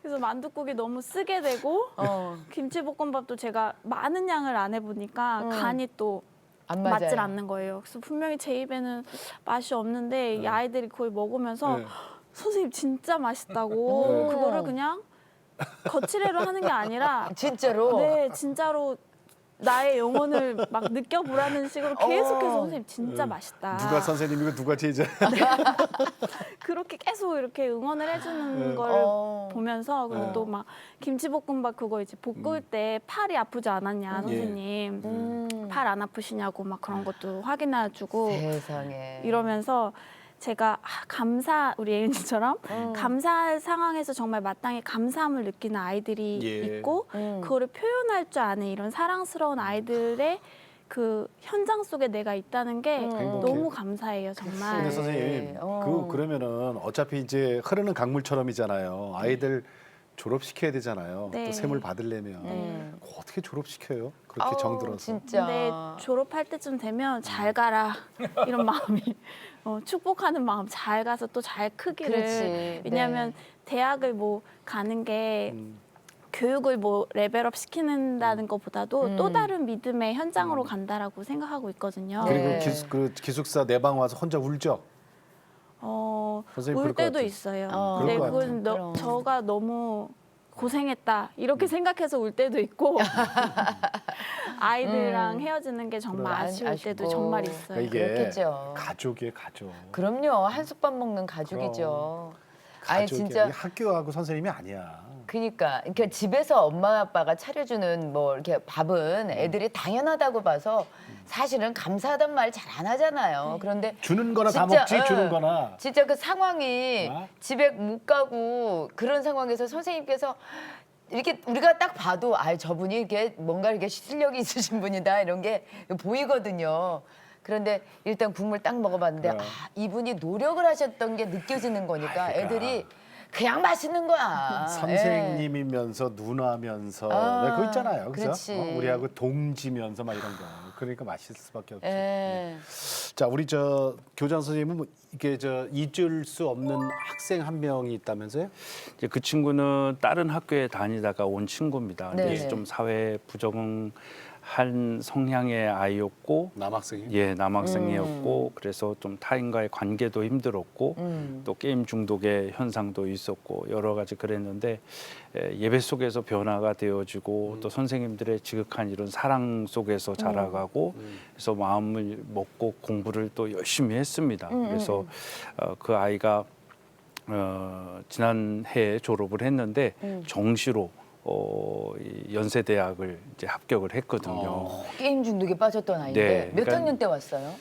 그래서 만둣국이 너무 쓰게 되고 어. 김치볶음밥도 제가 많은 양을 안 해보니까 간이 또 안 맞아요. 맞질 않는 거예요. 그래서 분명히 제 입에는 맛이 없는데 이 아이들이 그걸 먹으면서 네. 선생님 진짜 맛있다고 그거를 그냥 거칠애로 하는 게 아니라 진짜로. 네 진짜로 나의 영혼을 막 느껴보라는 식으로 계속해서 선생님 진짜 맛있다. 누가 선생님이고 누가 제자? 그렇게 계속 이렇게 응원을 해주는 걸 어. 보면서 그리고 또 막 김치볶음밥 그거 이제 볶을 때 팔이 아프지 않았냐 예. 선생님 팔 안 아프시냐고 막 그런 것도 확인해주고 세상에. 이러면서 제가 우리 예은이처럼 감사할 상황에서 정말 마땅히 감사함을 느끼는 아이들이 예. 있고 그거를 표현할 줄 아는 이런 사랑스러운 아이들의 그 현장 속에 내가 있다는 게 너무 감사해요 정말. 근데 선생님, 그러면은 어차피 이제 흐르는 강물처럼이잖아요. 아이들 졸업시켜야 되잖아요. 네. 또 셈을 받으려면 그거 어떻게 졸업시켜요? 그렇게 아우, 정들어서. 진짜. 근데 졸업할 때쯤 되면 잘 가라 이런 마음이 축복하는 마음 잘 가서 또 잘 크기를 그렇지. 왜냐하면 대학을 뭐 가는 게 교육을 뭐 레벨업 시키는다는 것보다도 또 다른 믿음의 현장으로 간다라고 생각하고 있거든요. 그리고 네. 기숙사 내방 와서 혼자 울죠? 선생님 울 그럴 것 때도 같아요. 있어요. 그럴 근데 것 그건 그럼. 저가 너무 고생했다 이렇게 생각해서 울 때도 있고 아이들이랑 헤어지는 게 정말 그럼 아쉬울 때도 아쉽고. 정말 있어요. 그러니까 이게 그렇겠죠. 가족이에요, 가족. 그럼요. 한솥밥 먹는 가족이죠. 아니 가족이야. 진짜 이게 학교하고 선생님이 아니야. 그러니까 집에서 엄마 아빠가 차려주는 뭐 이렇게 밥은 애들이 당연하다고 봐서 사실은 감사하단 말 잘 안 하잖아요. 그런데 주는 거나 다 진짜, 먹지, 주는 거나. 진짜 그 상황이 어? 집에 못 가고 그런 상황에서 선생님께서 이렇게 우리가 딱 봐도 저분이 이렇게 뭔가 이렇게 실력이 있으신 분이다 이런 게 보이거든요. 그런데 일단 국물 딱 먹어봤는데 그래. 이분이 노력을 하셨던 게 느껴지는 거니까 그러니까. 애들이 그냥 맛있는 거야. 선생님이면서 누나면서 아, 왜 그거 있잖아요, 그죠? 그렇지. 우리하고 동지면서 막 이런 거. 그러니까 맛있을 수밖에 없지. 예. 자, 우리 교장 선생님은 뭐 이게 잊을 수 없는 학생 한 명이 있다면서요? 이제 그 친구는 다른 학교에 다니다가 온 친구입니다. 네네. 그래서 좀 사회 부적응한 성향의 아이였고, 남학생이? 예, 남학생이었고, 그래서 좀 타인과의 관계도 힘들었고, 또 게임 중독의 현상도 있었고 여러 가지 그랬는데 예배 속에서 변화가 되어지고 또 선생님들의 지극한 이런 사랑 속에서 자라가고 그래서 마음을 먹고 공부를 또 열심히 했습니다. 그래서 그 아이가 지난 해에 졸업을 했는데 정시로 이 연세대학을 이제 합격을 했거든요. 게임 중독에 빠졌던 아이인데 네, 몇 그러니까 학년 때 왔어요?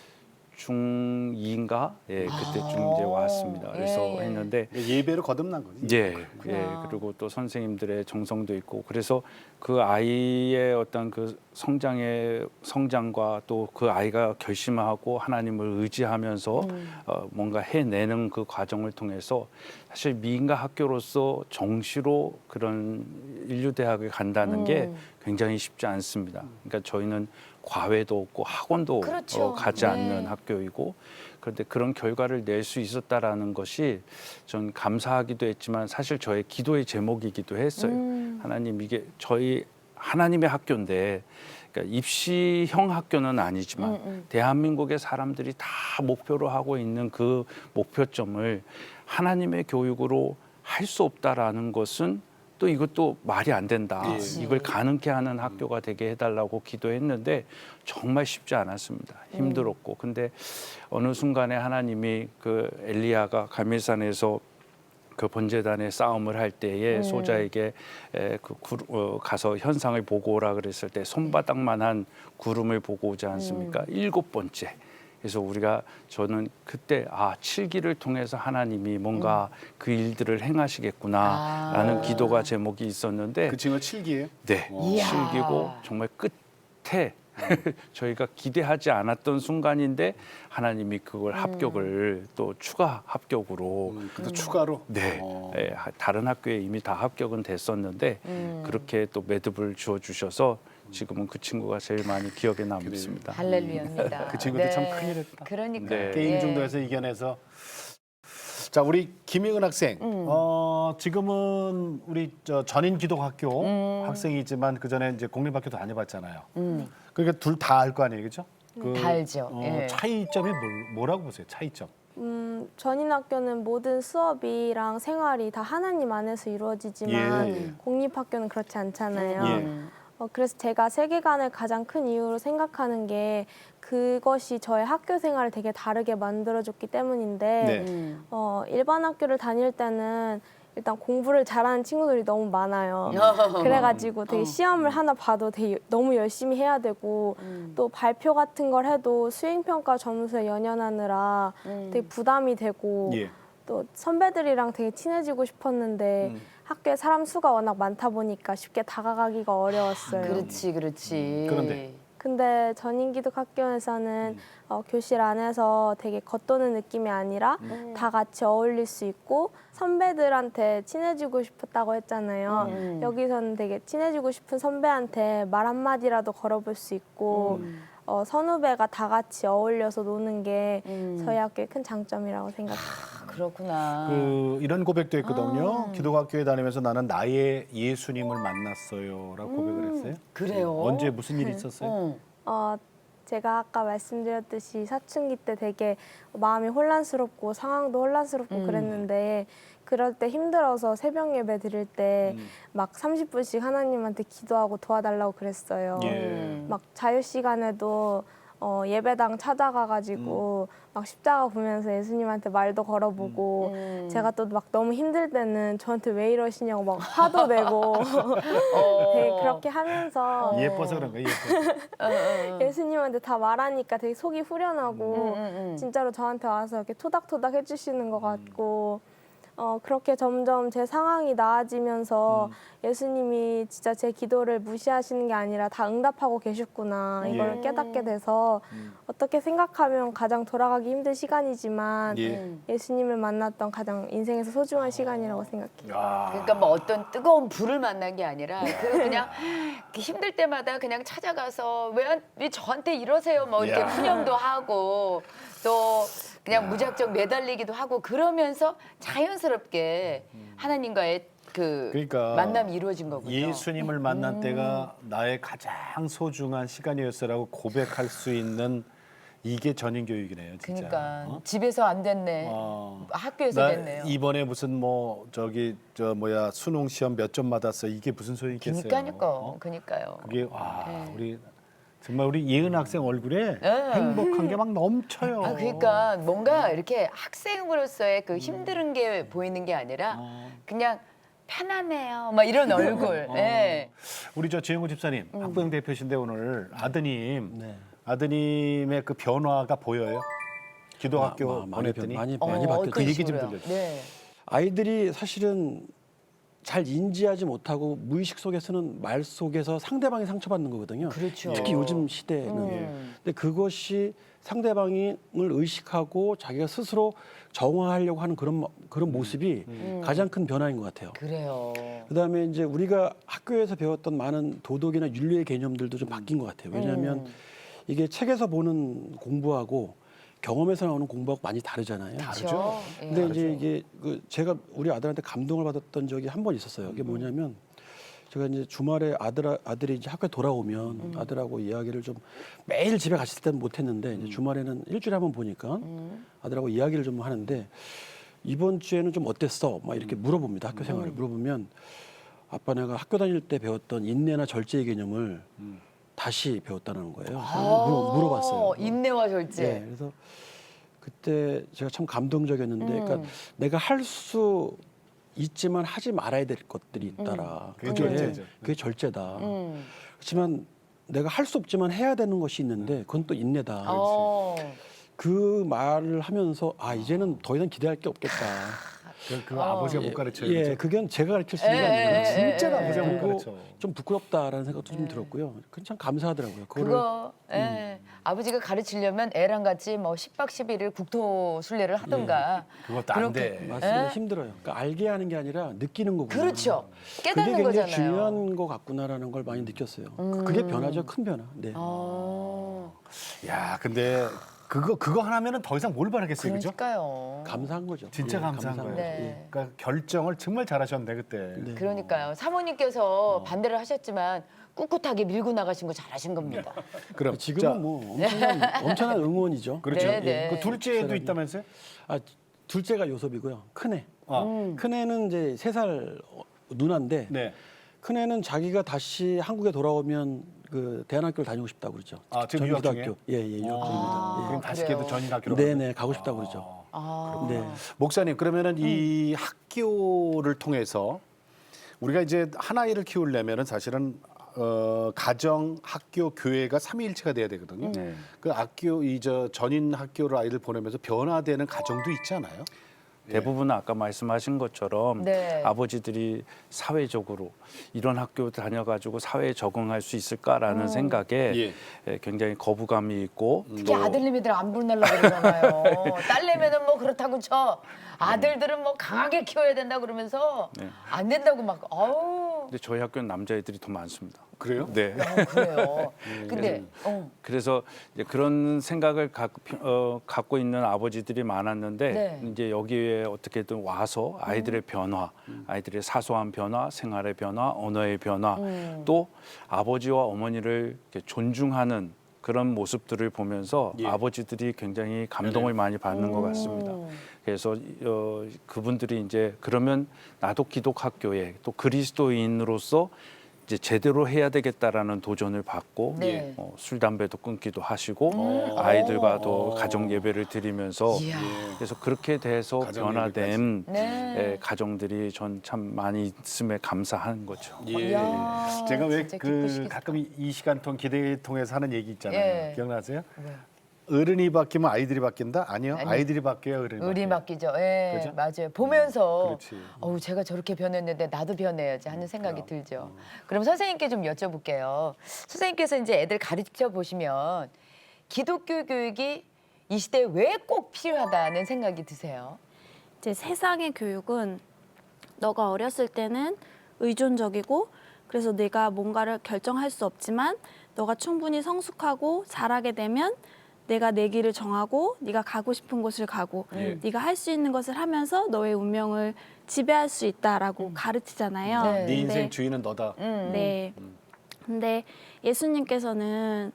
중2인가? 예, 그때쯤 이제 왔습니다. 그래서 예. 했는데 예배를 거듭난 거지. 예, 예, 그리고 또 선생님들의 정성도 있고 그래서 그 아이의 어떤 그 성장과 또 그 아이가 결심하고 하나님을 의지하면서 뭔가 해내는 그 과정을 통해서 사실 미인가 학교로서 정시로 그런 인류대학을 간다는 게 굉장히 쉽지 않습니다. 그러니까 저희는 과외도 없고 학원도 그렇죠. 가지 네. 않는 학교이고 그런데 그런 결과를 낼 수 있었다라는 것이 전 감사하기도 했지만 사실 저의 기도의 제목이기도 했어요. 하나님 이게 저희 하나님의 학교인데 그러니까 입시형 학교는 아니지만 대한민국의 사람들이 다 목표로 하고 있는 그 목표점을 하나님의 교육으로 할 수 없다라는 것은 또 이것도 말이 안 된다. 이걸 가능케 하는 학교가 되게 해달라고 기도했는데 정말 쉽지 않았습니다. 힘들었고. 근데 어느 순간에 하나님이 그 엘리야가 갈멜산에서 그 번제단의 싸움을 할 때에 소자에게 가서 현상을 보고 오라 그랬을 때 손바닥만한 구름을 보고 오지 않습니까? 7번째. 그래서 저는 그때 칠기를 통해서 하나님이 뭔가 그 일들을 행하시겠구나라는 기도가 제목이 있었는데 그 친구가 7기예요? 네, 이야. 실기고 정말 끝에 저희가 기대하지 않았던 순간인데 하나님이 그걸 합격을 또 추가 합격으로 근데 추가로. 네, 예, 다른 학교에 이미 다 합격은 됐었는데 그렇게 또 매듭을 지어 주셔서 지금은 그 친구가 제일 많이 기억에 남습니다. 할렐루야입니다. 그 친구도 참 큰일했다. 그러니까 네. 게임 중독에서 이겨내서. 자, 우리 김희은 학생. 지금은 우리 전인 기독학교 학생이지만 그 전에 이제 공립학교 다녀봤잖아요. 그러니까 둘 다 알 거 아니에요, 그렇죠? 다 알죠. 예. 차이점이 뭐라고 보세요? 차이점. 전인학교는 모든 수업이랑 생활이 다 하나님 안에서 이루어지지만 예. 공립학교는 그렇지 않잖아요. 예. 그래서 제가 세계관을 가장 큰 이유로 생각하는 게 그것이 저의 학교 생활을 되게 다르게 만들어줬기 때문인데 네. 일반 학교를 다닐 때는 일단 공부를 잘하는 친구들이 너무 많아요. 그래가지고 되게 시험을 하나 봐도 되게 너무 열심히 해야 되고 또 발표 같은 걸 해도 수행평가 점수에 연연하느라 되게 부담이 되고 예. 또 선배들이랑 되게 친해지고 싶었는데 학교에 사람 수가 워낙 많다 보니까 쉽게 다가가기가 어려웠어요. 그렇지. 그런데? 근데 전인기독학교에서는 교실 안에서 되게 겉도는 느낌이 아니라 다 같이 어울릴 수 있고 선배들한테 친해지고 싶었다고 했잖아요. 여기서는 되게 친해지고 싶은 선배한테 말 한마디라도 걸어볼 수 있고 선후배가 다 같이 어울려서 노는 게 저희 학교의 큰 장점이라고 생각해요. 그렇구나. 이런 고백도 했거든요. 기독학교에 다니면서 나는 나의 예수님을 만났어요라고 고백을 했어요. 그래요? 언제 무슨 일이 있었어요? 제가 아까 말씀드렸듯이 사춘기 때 되게 마음이 혼란스럽고 상황도 혼란스럽고 그랬는데 그럴 때 힘들어서 새벽 예배 드릴 때 막 30분씩 하나님한테 기도하고 도와달라고 그랬어요. 예. 막 자유 시간에도 예배당 찾아가가지고 막 십자가 보면서 예수님한테 말도 걸어보고 제가 또 막 너무 힘들 때는 저한테 왜 이러시냐고 막 화도 내고 되게 그렇게 하면서 예뻐서 그런 거예요. 예뻐서. 예수님한테 다 말하니까 되게 속이 후련하고 진짜로 저한테 와서 이렇게 토닥토닥 해주시는 것 같고 그렇게 점점 제 상황이 나아지면서 예수님이 진짜 제 기도를 무시하시는 게 아니라 다 응답하고 계셨구나 이걸 깨닫게 돼서 어떻게 생각하면 가장 돌아가기 힘든 시간이지만 예. 예수님을 만났던 가장 인생에서 소중한 시간이라고 생각해요. 그러니까 뭐 어떤 뜨거운 불을 만난 게 아니라 그냥 힘들 때마다 그냥 찾아가서 왜 저한테 이러세요? 뭐 이렇게 야. 푸념도 하고 또 그냥 무작정 매달리기도 하고 그러면서 자연스럽게 하나님과의 그 그러니까 만남이 이루어진 거군요. 예수님을 만난 때가 나의 가장 소중한 시간이었어라고 고백할 수 있는 이게 전인 교육이네요, 진짜. 그러니까 집에서 안 됐네. 학교에서 나 됐네요. 이번에 무슨 수능 시험 몇 점 받았어. 이게 무슨 소리 있겠어요? 그니까요. 그게 우리 정말 우리 예은 학생 얼굴에 행복한 게 막 넘쳐요. 그러니까 뭔가 이렇게 학생으로서의 그 힘든 게 보이는 게 아니라 그냥 편하네요. 막 이런 얼굴. 예. 우리 저 지영구 집사님, 학부형 대표신데 오늘 네. 아드님의 그 변화가 보여요? 기도학교 많이 보냈더니 많이 어, 많이 바뀌었죠. 그 얘기 좀 어떠시고요? 들려주세요. 네. 아이들이 사실은 잘 인지하지 못하고 무의식 속에서는 말 속에서 상대방이 상처받는 거거든요. 그렇죠. 특히 요즘 시대에는. 근데 그것이 상대방을 의식하고 자기가 스스로 정화하려고 하는 그런 모습이 가장 큰 변화인 것 같아요. 그래요. 그다음에 이제 우리가 학교에서 배웠던 많은 도덕이나 윤리의 개념들도 좀 바뀐 것 같아요. 왜냐하면 이게 책에서 보는 공부하고 경험에서 나오는 공부하고 많이 다르잖아요. 그렇죠. 예. 근데 이제 이게 제가 우리 아들한테 감동을 받았던 적이 한 번 있었어요. 그게 뭐냐면 제가 이제 주말에 아들이 이제 학교에 돌아오면 아들하고 이야기를 좀 매일 집에 갔을 때는 못했는데 이제 주말에는 일주일에 한 번 보니까 아들하고 이야기를 좀 하는데 이번 주에는 좀 어땠어? 막 이렇게 물어봅니다. 학교 생활을 물어보면 아빠 내가 학교 다닐 때 배웠던 인내나 절제의 개념을 다시 배웠다는 거예요. 물어봤어요. 인내와 절제. 네, 그래서 그때 제가 참 감동적이었는데, 그러니까 내가 할 수 있지만 하지 말아야 될 것들이 있다라. 그게 절제죠. 그게 절제다. 그렇지만 내가 할 수 없지만 해야 되는 것이 있는데 그건 또 인내다. 어. 그 말을 하면서 아 이제는 더 이상 기대할 게 없겠다. 그 아버지가 못 가르쳐요. 예, 그죠? 그건 제가 가르칠 수 있는 게 예, 아니에요. 예, 진짜 아버지가 못 그리고 가르쳐. 좀 부끄럽다라는 생각도 좀 들었고요. 그건 참 감사하더라고요. 그거 아버지가 가르치려면 애랑 같이 뭐 10박 11일 국토 순례를 하던가. 그것도 안 그렇게- 돼. 맞습니다. 힘들어요. 그러니까 알게 하는 게 아니라 느끼는 거구나. 그렇죠. 그게 깨닫는 굉장히 거잖아요. 중요한 거 같구나라는 걸 많이 느꼈어요. 그게 변화죠, 큰 변화. 네. 어. 야, 근데 그거 하나면은 더 이상 뭘 바라겠어요, 그죠? 그러니까요. 감사한 거죠. 진짜 예, 감사한 거예요. 거죠. 네. 그러니까 결정을 정말 잘하셨네 그때. 네. 그러니까요. 사모님께서 반대를 하셨지만 꿋꿋하게 밀고 나가신 거 잘하신 겁니다. 그럼 지금은 자, 뭐 엄청난 응원이죠. 그렇죠. 네, 네. 그 둘째도 있다면서요? 아, 둘째가 요섭이고요. 큰애. 아, 큰애는 이제 3살 누나인데 네. 큰애는 자기가 다시 한국에 돌아오면 그 대안학교를 다니고 싶다고 그러죠. 아, 지금 유학 중이에요? 전기도학교. 예, 유학 중입니다. 그럼 다시 그래요? 걔도 전인학교로. 네네, 가고 싶다고 그러죠. 아. 네. 목사님 그러면은 이 학교를 통해서 우리가 이제 한 아이를 키우려면은 사실은 가정, 학교, 교회가 삼위일체가 돼야 되거든요. 네. 그 학교 전인 학교를 아이를 보내면서 변화되는 가정도 있지 않아요? 대부분 아까 말씀하신 것처럼 네. 아버지들이 사회적으로 이런 학교 다녀가지고 사회에 적응할 수 있을까라는 생각에 굉장히 거부감이 있고 특히 아들님이들 안 보내려고 그러잖아요. 딸내미는 뭐 그렇다고 쳐. 아들들은 뭐 강하게 키워야 된다 그러면서 네. 안 된다고 막 아우. 근데 저희 학교는 남자애들이 더 많습니다. 그래요? 네. 그래요. 근데 그래서 이제 그런 생각을 갖고 있는 아버지들이 많았는데 네. 이제 여기에 어떻게든 와서 아이들의 변화, 아이들의 사소한 변화, 생활의 변화, 언어의 변화, 또 아버지와 어머니를 이렇게 존중하는 그런 모습들을 보면서 아버지들이 굉장히 감동을 많이 받는 것 같습니다. 그래서 그분들이 이제 그러면 나도 기독학교에 또 그리스도인으로서 이제 제대로 해야 되겠다라는 도전을 받고 네. 술 담배도 끊기도 하시고 아이들과도 가정 예배를 드리면서 이야. 그래서 그렇게 돼서 가정 변화된 네. 가정들이 전 참 많이 있음에 감사한 거죠. 예. 이야, 제가 왜 진짜 그 기쁘시겠다. 가끔 이 시간통 기대 통해서 하는 얘기 있잖아요. 예. 기억나세요? 네. 어른이 바뀌면 아이들이 바뀐다? 아니요. 아니요. 아이들이 바뀌어야 어른이 의리 바뀌어요. 맡기죠. 예, 그죠? 맞아요. 보면서 그렇지. 어우 제가 저렇게 변했는데 나도 변해야지 하는 생각이 들죠. 그럼 선생님께 좀 여쭤볼게요. 선생님께서 이제 애들 가르쳐 보시면 기독교 교육이 이 시대에 왜 꼭 필요하다는 생각이 드세요? 이제 세상의 교육은 너가 어렸을 때는 의존적이고 그래서 내가 뭔가를 결정할 수 없지만 너가 충분히 성숙하고 잘하게 되면 내가 내 길을 정하고 네가 가고 싶은 곳을 가고 네가 할 수 있는 것을 하면서 너의 운명을 지배할 수 있다라고 가르치잖아요. 네. 네 근데 인생 주인은 너다. 네. 근데 예수님께서는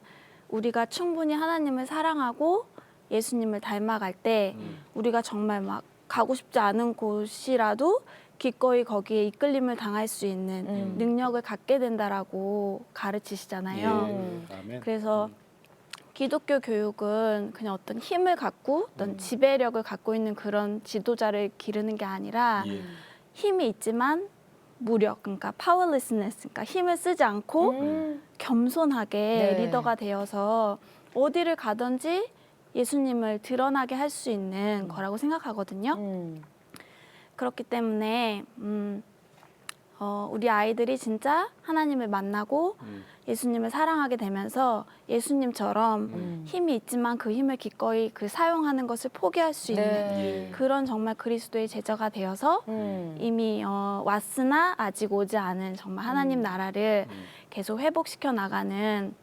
우리가 충분히 하나님을 사랑하고 예수님을 닮아갈 때 우리가 정말 막 가고 싶지 않은 곳이라도 기꺼이 거기에 이끌림을 당할 수 있는 능력을 갖게 된다라고 가르치시잖아요. 아멘. 그래서 기독교 교육은 그냥 어떤 힘을 갖고 어떤 지배력을 갖고 있는 그런 지도자를 기르는 게 아니라 예. 힘이 있지만 무력, 그러니까 powerlessness, 그러니까 힘을 쓰지 않고 겸손하게 네. 리더가 되어서 어디를 가든지 예수님을 드러나게 할 수 있는 거라고 생각하거든요. 그렇기 때문에 우리 아이들이 진짜 하나님을 만나고 예수님을 사랑하게 되면서 예수님처럼 힘이 있지만 그 힘을 기꺼이 사용하는 것을 포기할 수 있는 네. 그런 정말 그리스도의 제자가 되어서 이미 왔으나 아직 오지 않은 정말 하나님 나라를 계속 회복시켜 나가는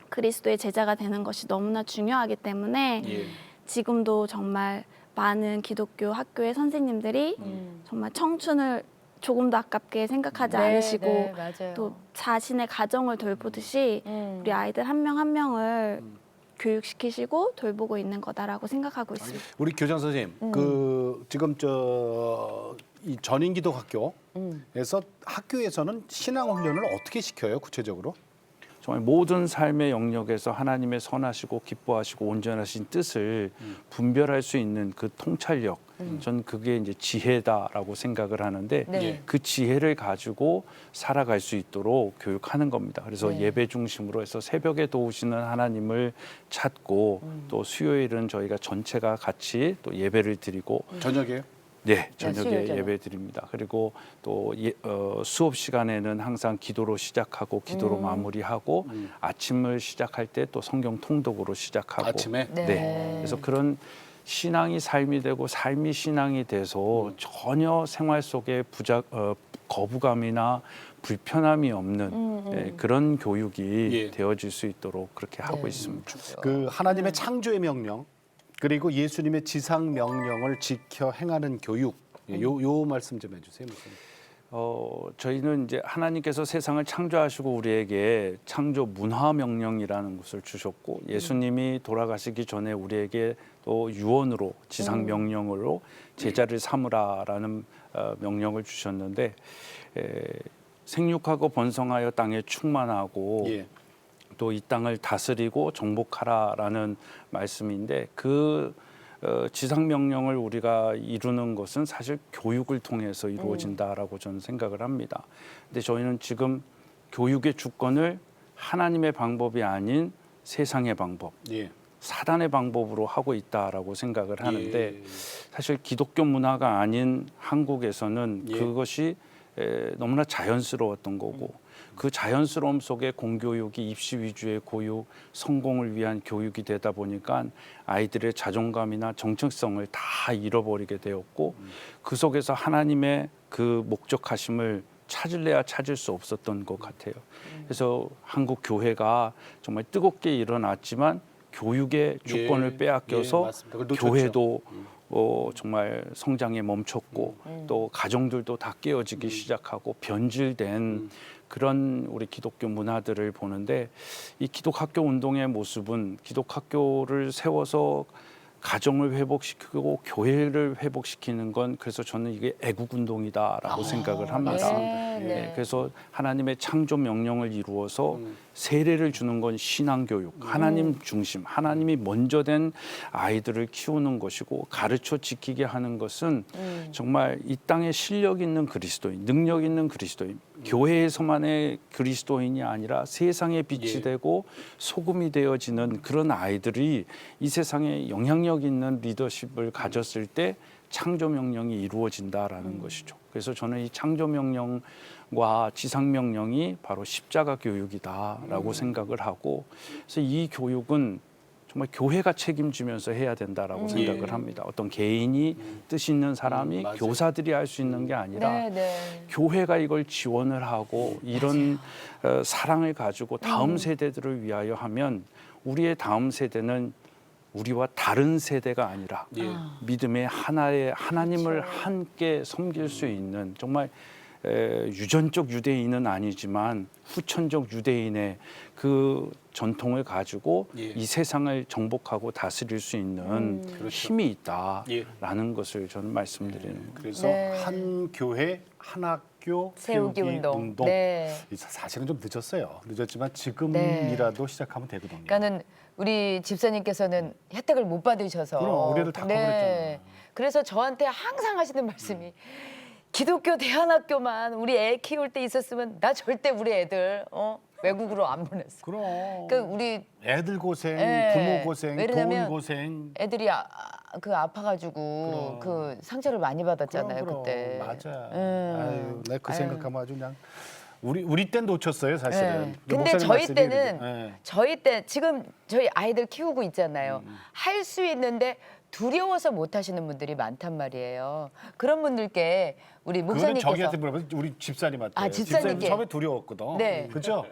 그리스도의 제자가 되는 것이 너무나 중요하기 때문에 지금도 정말 많은 기독교 학교의 선생님들이 정말 청춘을 조금도 아깝게 생각하지 않으시고 네, 맞아요. 또 자신의 가정을 돌보듯이 우리 아이들 한 명 한 명을 교육시키시고 돌보고 있는 거다라고 생각하고 있습니다. 우리 교장 선생님, 그 지금 이 전인기독학교에서 학교에서는 신앙 훈련을 어떻게 시켜요, 구체적으로? 정말 모든 삶의 영역에서 하나님의 선하시고 기뻐하시고 온전하신 뜻을 분별할 수 있는 그 통찰력, 전 그게 이제 지혜다라고 생각을 하는데 네. 그 지혜를 가지고 살아갈 수 있도록 교육하는 겁니다. 그래서 네. 예배 중심으로 해서 새벽에 도우시는 하나님을 찾고 또 수요일은 저희가 전체가 같이 또 예배를 드리고 저녁에요? 네, 수요일 저녁에 저녁. 예배 드립니다. 그리고 또 수업 시간에는 항상 기도로 시작하고 기도로 마무리하고 아침을 시작할 때 또 성경 통독으로 시작하고 아침에? 네. 그래서 그런 신앙이 삶이 되고 삶이 신앙이 돼서 전혀 생활 속에 거부감이나 불편함이 없는 그런 교육이 예. 되어질 수 있도록 그렇게 하고 있습니다. 그 하나님의 창조의 명령 그리고 예수님의 지상 명령을 지켜 행하는 교육. 요 말씀 좀 해주세요. 목사님. 저희는 이제 하나님께서 세상을 창조하시고 우리에게 창조 문화 명령이라는 것을 주셨고 예수님이 돌아가시기 전에 우리에게 또 유언으로 지상 명령으로 제자를 삼으라라는 명령을 주셨는데 생육하고 번성하여 땅에 충만하고 예. 또 이 땅을 다스리고 정복하라라는 말씀인데 그 지상 명령을 우리가 이루는 것은 사실 교육을 통해서 이루어진다라고 저는 생각을 합니다. 근데 저희는 지금 교육의 주권을 하나님의 방법이 아닌 세상의 방법, 예. 사단의 방법으로 하고 있다라고 생각을 하는데 예. 사실 기독교 문화가 아닌 한국에서는 예. 그것이 너무나 자연스러웠던 거고 그 자연스러움 속에 공교육이 입시 위주의 교육, 성공을 위한 교육이 되다 보니까 아이들의 자존감이나 정체성을 다 잃어버리게 되었고 그 속에서 하나님의 그 목적하심을 찾을래야 찾을 수 없었던 것 같아요. 그래서 한국 교회가 정말 뜨겁게 일어났지만 교육의 주권을 예. 빼앗겨서 예, 맞습니다. 그걸 놓쳤죠. 교회도 정말 성장에 멈췄고 또 가정들도 다 깨어지기 시작하고 변질된 그런 우리 기독교 문화들을 보는데 이 기독학교 운동의 모습은 기독학교를 세워서 가정을 회복시키고 교회를 회복시키는 건 그래서 저는 이게 애국 운동이다라고 생각을 합니다. 네. 그래서 하나님의 창조 명령을 이루어서 세례를 주는 건 신앙 교육, 하나님 중심, 하나님이 먼저 된 아이들을 키우는 것이고 가르쳐 지키게 하는 것은 정말 이 땅에 실력 있는 그리스도인, 능력 있는 그리스도인, 교회에서만의 그리스도인이 아니라 세상에 빛이 예. 되고 소금이 되어지는 그런 아이들이 이 세상에 영향력 있는 리더십을 가졌을 때 창조 명령이 이루어진다라는 것이죠. 그래서 저는 이 창조 명령과 지상 명령이 바로 십자가 교육이다라고 생각을 하고 그래서 이 교육은 정말 교회가 책임지면서 해야 된다라고 생각을 합니다. 어떤 개인이 뜻 있는 사람이 맞아요. 교사들이 할 수 있는 게 아니라 네. 교회가 이걸 지원을 하고 이런 사랑을 가지고 다음 세대들을 위하여 하면 우리의 다음 세대는 우리와 다른 세대가 아니라 예. 믿음의 하나의 하나님을 함께 섬길 수 있는 정말 유전적 유대인은 아니지만 후천적 유대인의 그 전통을 가지고 예. 이 세상을 정복하고 다스릴 수 있는 그렇죠. 힘이 있다라는 예. 것을 저는 말씀드리는 거예요. 그래서 네. 한 교회 한 학교 세우기 운동. 네. 사실은 좀 늦었어요. 늦었지만 네. 지금이라도 시작하면 되거든요. 그러니까는 우리 집사님께서는 혜택을 못 받으셔서 그럼 우리를 다 커버했잖아요. 그래서 저한테 항상 하시는 말씀이 기독교 대안학교만 우리 애 키울 때 있었으면 나 절대 우리 애들 외국으로 안 보냈어. 그럼. 그 우리 애들 고생, 예. 부모 고생, 돈 왜냐면 고생. 애들이 아파가지고 그럼. 그 상처를 많이 받았잖아요 그럼. 그때. 맞아. 음. 아유, 내가 그 아유. 생각하면 아주 그냥 우리 땐 놓쳤어요, 사실은. 예. 근데 목사님 저희 말씀이 때는 그래도, 예. 저희 때 지금 저희 아이들 키우고 있잖아요. 할 수 있는데 두려워서 못 하시는 분들이 많단 말이에요. 그런 분들께 우리 그거는 목사님께서 저기한테 물어보면 우리 집사님한테. 아, 집사님께. 처음에 두려웠거든. 네. 그렇죠?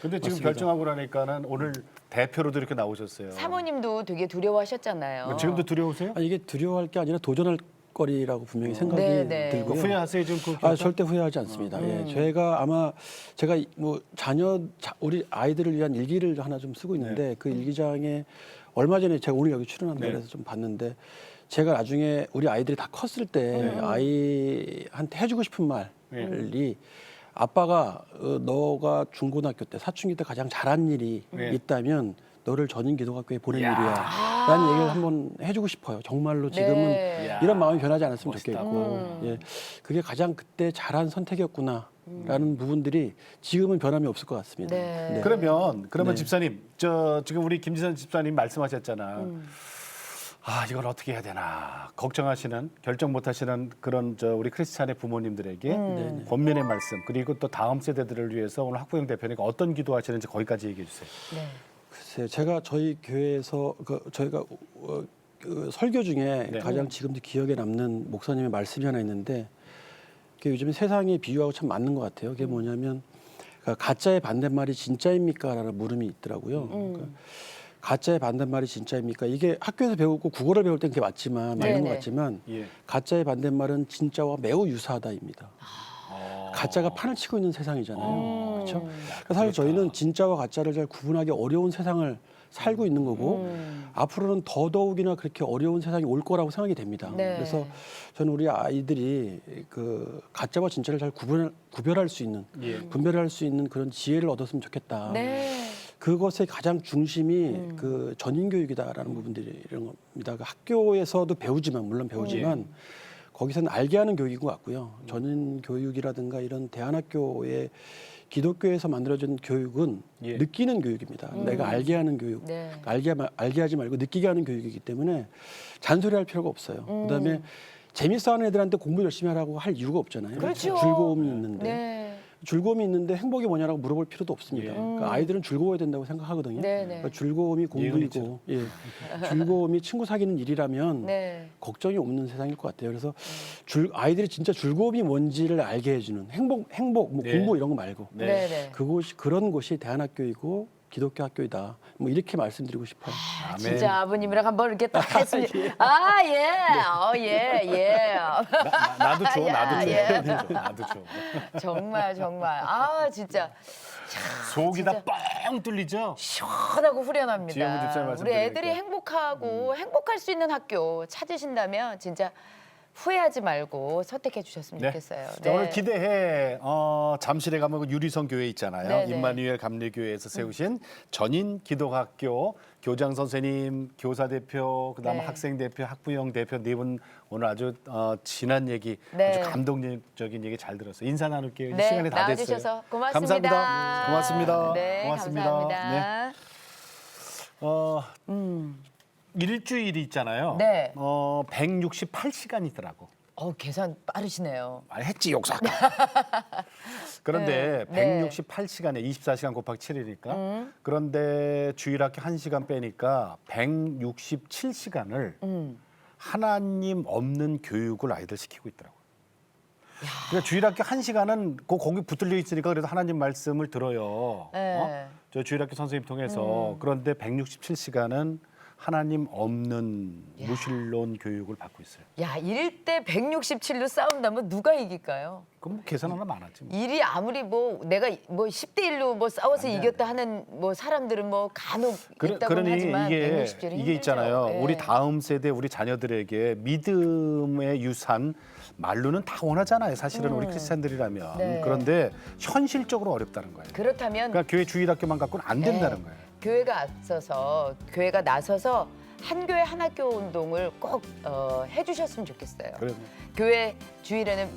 근데 지금 맞습니다. 결정하고 나니까는 오늘 대표로도 이렇게 나오셨어요. 사모님도 되게 두려워하셨잖아요. 지금도 두려우세요? 아, 이게 두려워할 게 아니라 도전할 거리라고 분명히 생각이 네, 네. 들고요. 후회하세요 지금 그 아, 결정? 절대 후회하지 않습니다. 예, 제가 뭐 우리 아이들을 위한 일기를 하나 좀 쓰고 있는데 그 일기장에 얼마 전에 제가 오늘 여기 출연한다 그래서 좀 봤는데 제가 나중에 우리 아이들이 다 컸을 때 아이한테 해주고 싶은 말이 아빠가 너가 중고등학교 때 사춘기 때 가장 잘한 일이 있다면 너를 전인 기독학교에 보낸 일이야 라는 얘기를 한번 해주고 싶어요. 정말로 지금은 네. 이런 마음이 변하지 않았으면 멋있다. 좋겠고 예, 그게 가장 그때 잘한 선택이었구나 라는 부분들이 지금은 변함이 없을 것 같습니다. 네. 그러면 네. 집사님, 지금 우리 김지선 집사님 말씀하셨잖아. 아, 이걸 어떻게 해야 되나 걱정하시는, 결정 못하시는 그런 우리 크리스찬의 부모님들에게 권면의 말씀, 그리고 또 다음 세대들을 위해서 오늘 학부형 대표니까 어떤 기도하시는지 거기까지 얘기해 주세요. 네. 글쎄요, 제가 저희 교회에서 저희가 그 설교 중에 네. 가장 지금도 기억에 남는 목사님의 말씀이 하나 있는데 그게 요즘 세상에 비유하고 참 맞는 것 같아요. 그게 뭐냐면 그러니까 가짜의 반대말이 진짜입니까?라는 물음이 있더라고요. 그러니까 가짜의 반대말이 진짜입니까? 이게 학교에서 배우고 국어를 배울 땐 그게 맞는 것 네네. 같지만 예. 가짜의 반대말은 진짜와 매우 유사하다입니다. 가짜가 판을 치고 있는 세상이잖아요. 그렇죠? 사실 저희는 진짜와 가짜를 잘 구분하기 어려운 세상을 살고 있는 거고 앞으로는 더더욱이나 그렇게 어려운 세상이 올 거라고 생각이 됩니다. 네. 그래서 저는 우리 아이들이 그 가짜와 진짜를 잘 구별할 수 있는 예. 분별할 수 있는 그런 지혜를 얻었으면 좋겠다. 네. 그것의 가장 중심이 그 전인 교육이다라는 부분들이 이런 겁니다. 그 학교에서도 배우지만 물론 배우지만 거기서는 알게 하는 교육인 것 같고요. 전인 교육이라든가 이런 대안학교의 기독교에서 만들어진 교육은 예. 느끼는 교육입니다. 내가 알게 하는 교육, 네. 알게 하지 말고 느끼게 하는 교육이기 때문에 잔소리할 필요가 없어요. 그다음에 재밌어하는 애들한테 공부 열심히 하라고 할 이유가 없잖아요. 그렇죠. 즐거움이 있는데. 네. 즐거움이 있는데 행복이 뭐냐라고 물어볼 필요도 없습니다. 그러니까 아이들은 즐거워야 된다고 생각하거든요. 네네. 그러니까 즐거움이 공부이고, 예, 즐거움이 친구 사귀는 일이라면 네. 걱정이 없는 세상일 것 같아요. 그래서 아이들이 진짜 즐거움이 뭔지를 알게 해주는 행복, 뭐 네. 공부 이런 거 말고 네. 네. 네. 그런 곳이 대안학교이고 기독교 학교이다. 뭐 이렇게 말씀드리고 싶어요. 아멘. 진짜 아버님이랑 한번 이렇게 딱 했으면 아 예, 예. 나도 줘, 나도 줘. 예. 나도 줘. 정말 아 진짜 속이 진짜. 다 뻥 뚫리죠? 시원하고 지영구 집사님 후련합니다. 우리 말씀드리니까. 애들이 행복하고 행복할 수 있는 학교 찾으신다면 진짜 후회하지 말고 선택해 주셨으면 좋겠어요. 자, 오늘 기대해. 잠실에 가면 그 유리성 교회 있잖아요. 네, 네. 임마누엘 감리교회에서 세우신 전인 기독학교 교장 선생님, 교사 대표, 그다음에 네. 학생 대표, 학부형 대표 네 분 오늘 아주 진한 얘기, 네. 아주 감동적인 얘기 잘 들었어요. 인사 나눌게요. 이제 네, 시간이 다 됐어요. 나와주셔서 고맙습니다. 감사합니다. 고맙습니다. 네, 고맙습니다. 감사합니다. 일주일이 있잖아요. 네. 168시간이더라고. 계산 빠르시네요. 했지 욕사. 그런데 네. 168시간에 24시간 곱하기 7이니까 그런데 주일학교 1시간 빼니까 167시간을 하나님 없는 교육을 아이들 시키고 있더라고요. 그러니까 주일학교 1시간은 거기 붙들려 있으니까 그래도 하나님 말씀을 들어요. 네. 저 주일학교 선생님 통해서 그런데 167시간은 하나님 없는 무신론 교육을 받고 있어요. 야, 1대 167로 싸운다면 누가 이길까요? 그럼 뭐 계산 하나 많았지. 뭐. 일이 아무리 내가 10대 1로 싸워서 이겼다 하는 사람들은 간혹 있다고 그러니 하지만 이게 167이 이게 있잖아요. 예. 우리 다음 세대 우리 자녀들에게 믿음의 유산 말로는 다 원하잖아요. 사실은 우리 크리스찬들이라면. 네. 그런데 현실적으로 어렵다는 거예요. 그렇다면 그러니까 교회 주일학교만 갖고는 안 된다는 거예요. 교회가 나서서 한 교회 한 학교 운동을 꼭 해주셨으면 좋겠어요. 그래요. 교회 주일에는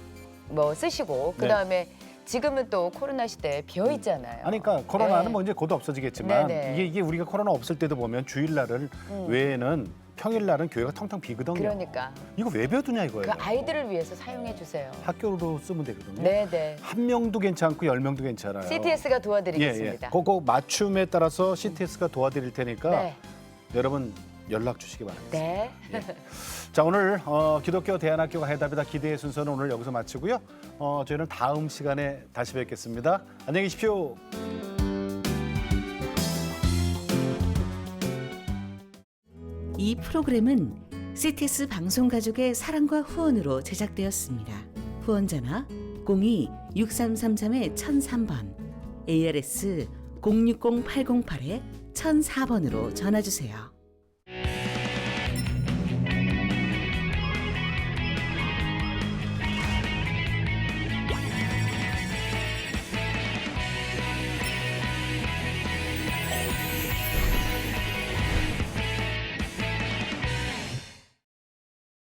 뭐 쓰시고 그다음에 지금은 또 코로나 시대에 비어 있잖아요. 아니, 그러니까 코로나는 네. 뭐 이제 곧 없어지겠지만 네네. 이게 우리가 코로나 없을 때도 보면 주일날을 외에는 평일날은 교회가 텅텅 비거든요. 그러니까 이거 왜 배워두냐 이거예요. 그 아이들을 위해서 사용해 주세요. 학교로 쓰면 되거든요. 네네. 한 명도 괜찮고 10명도 괜찮아요. CTS가 도와드리겠습니다. 그거 맞춤에 따라서 CTS가 도와드릴 테니까 네. 여러분 연락 주시기 바랍니다. 네. 자, 오늘 기독교 대안학교가 해답이다 기대의 순서는 오늘 여기서 마치고요. 저희는 다음 시간에 다시 뵙겠습니다. 안녕히 계십시오. 이 프로그램은 CTS 방송가족의 사랑과 후원으로 제작되었습니다. 후원전화 02-6333-1003번, ARS 060-808-1004번으로 전화주세요.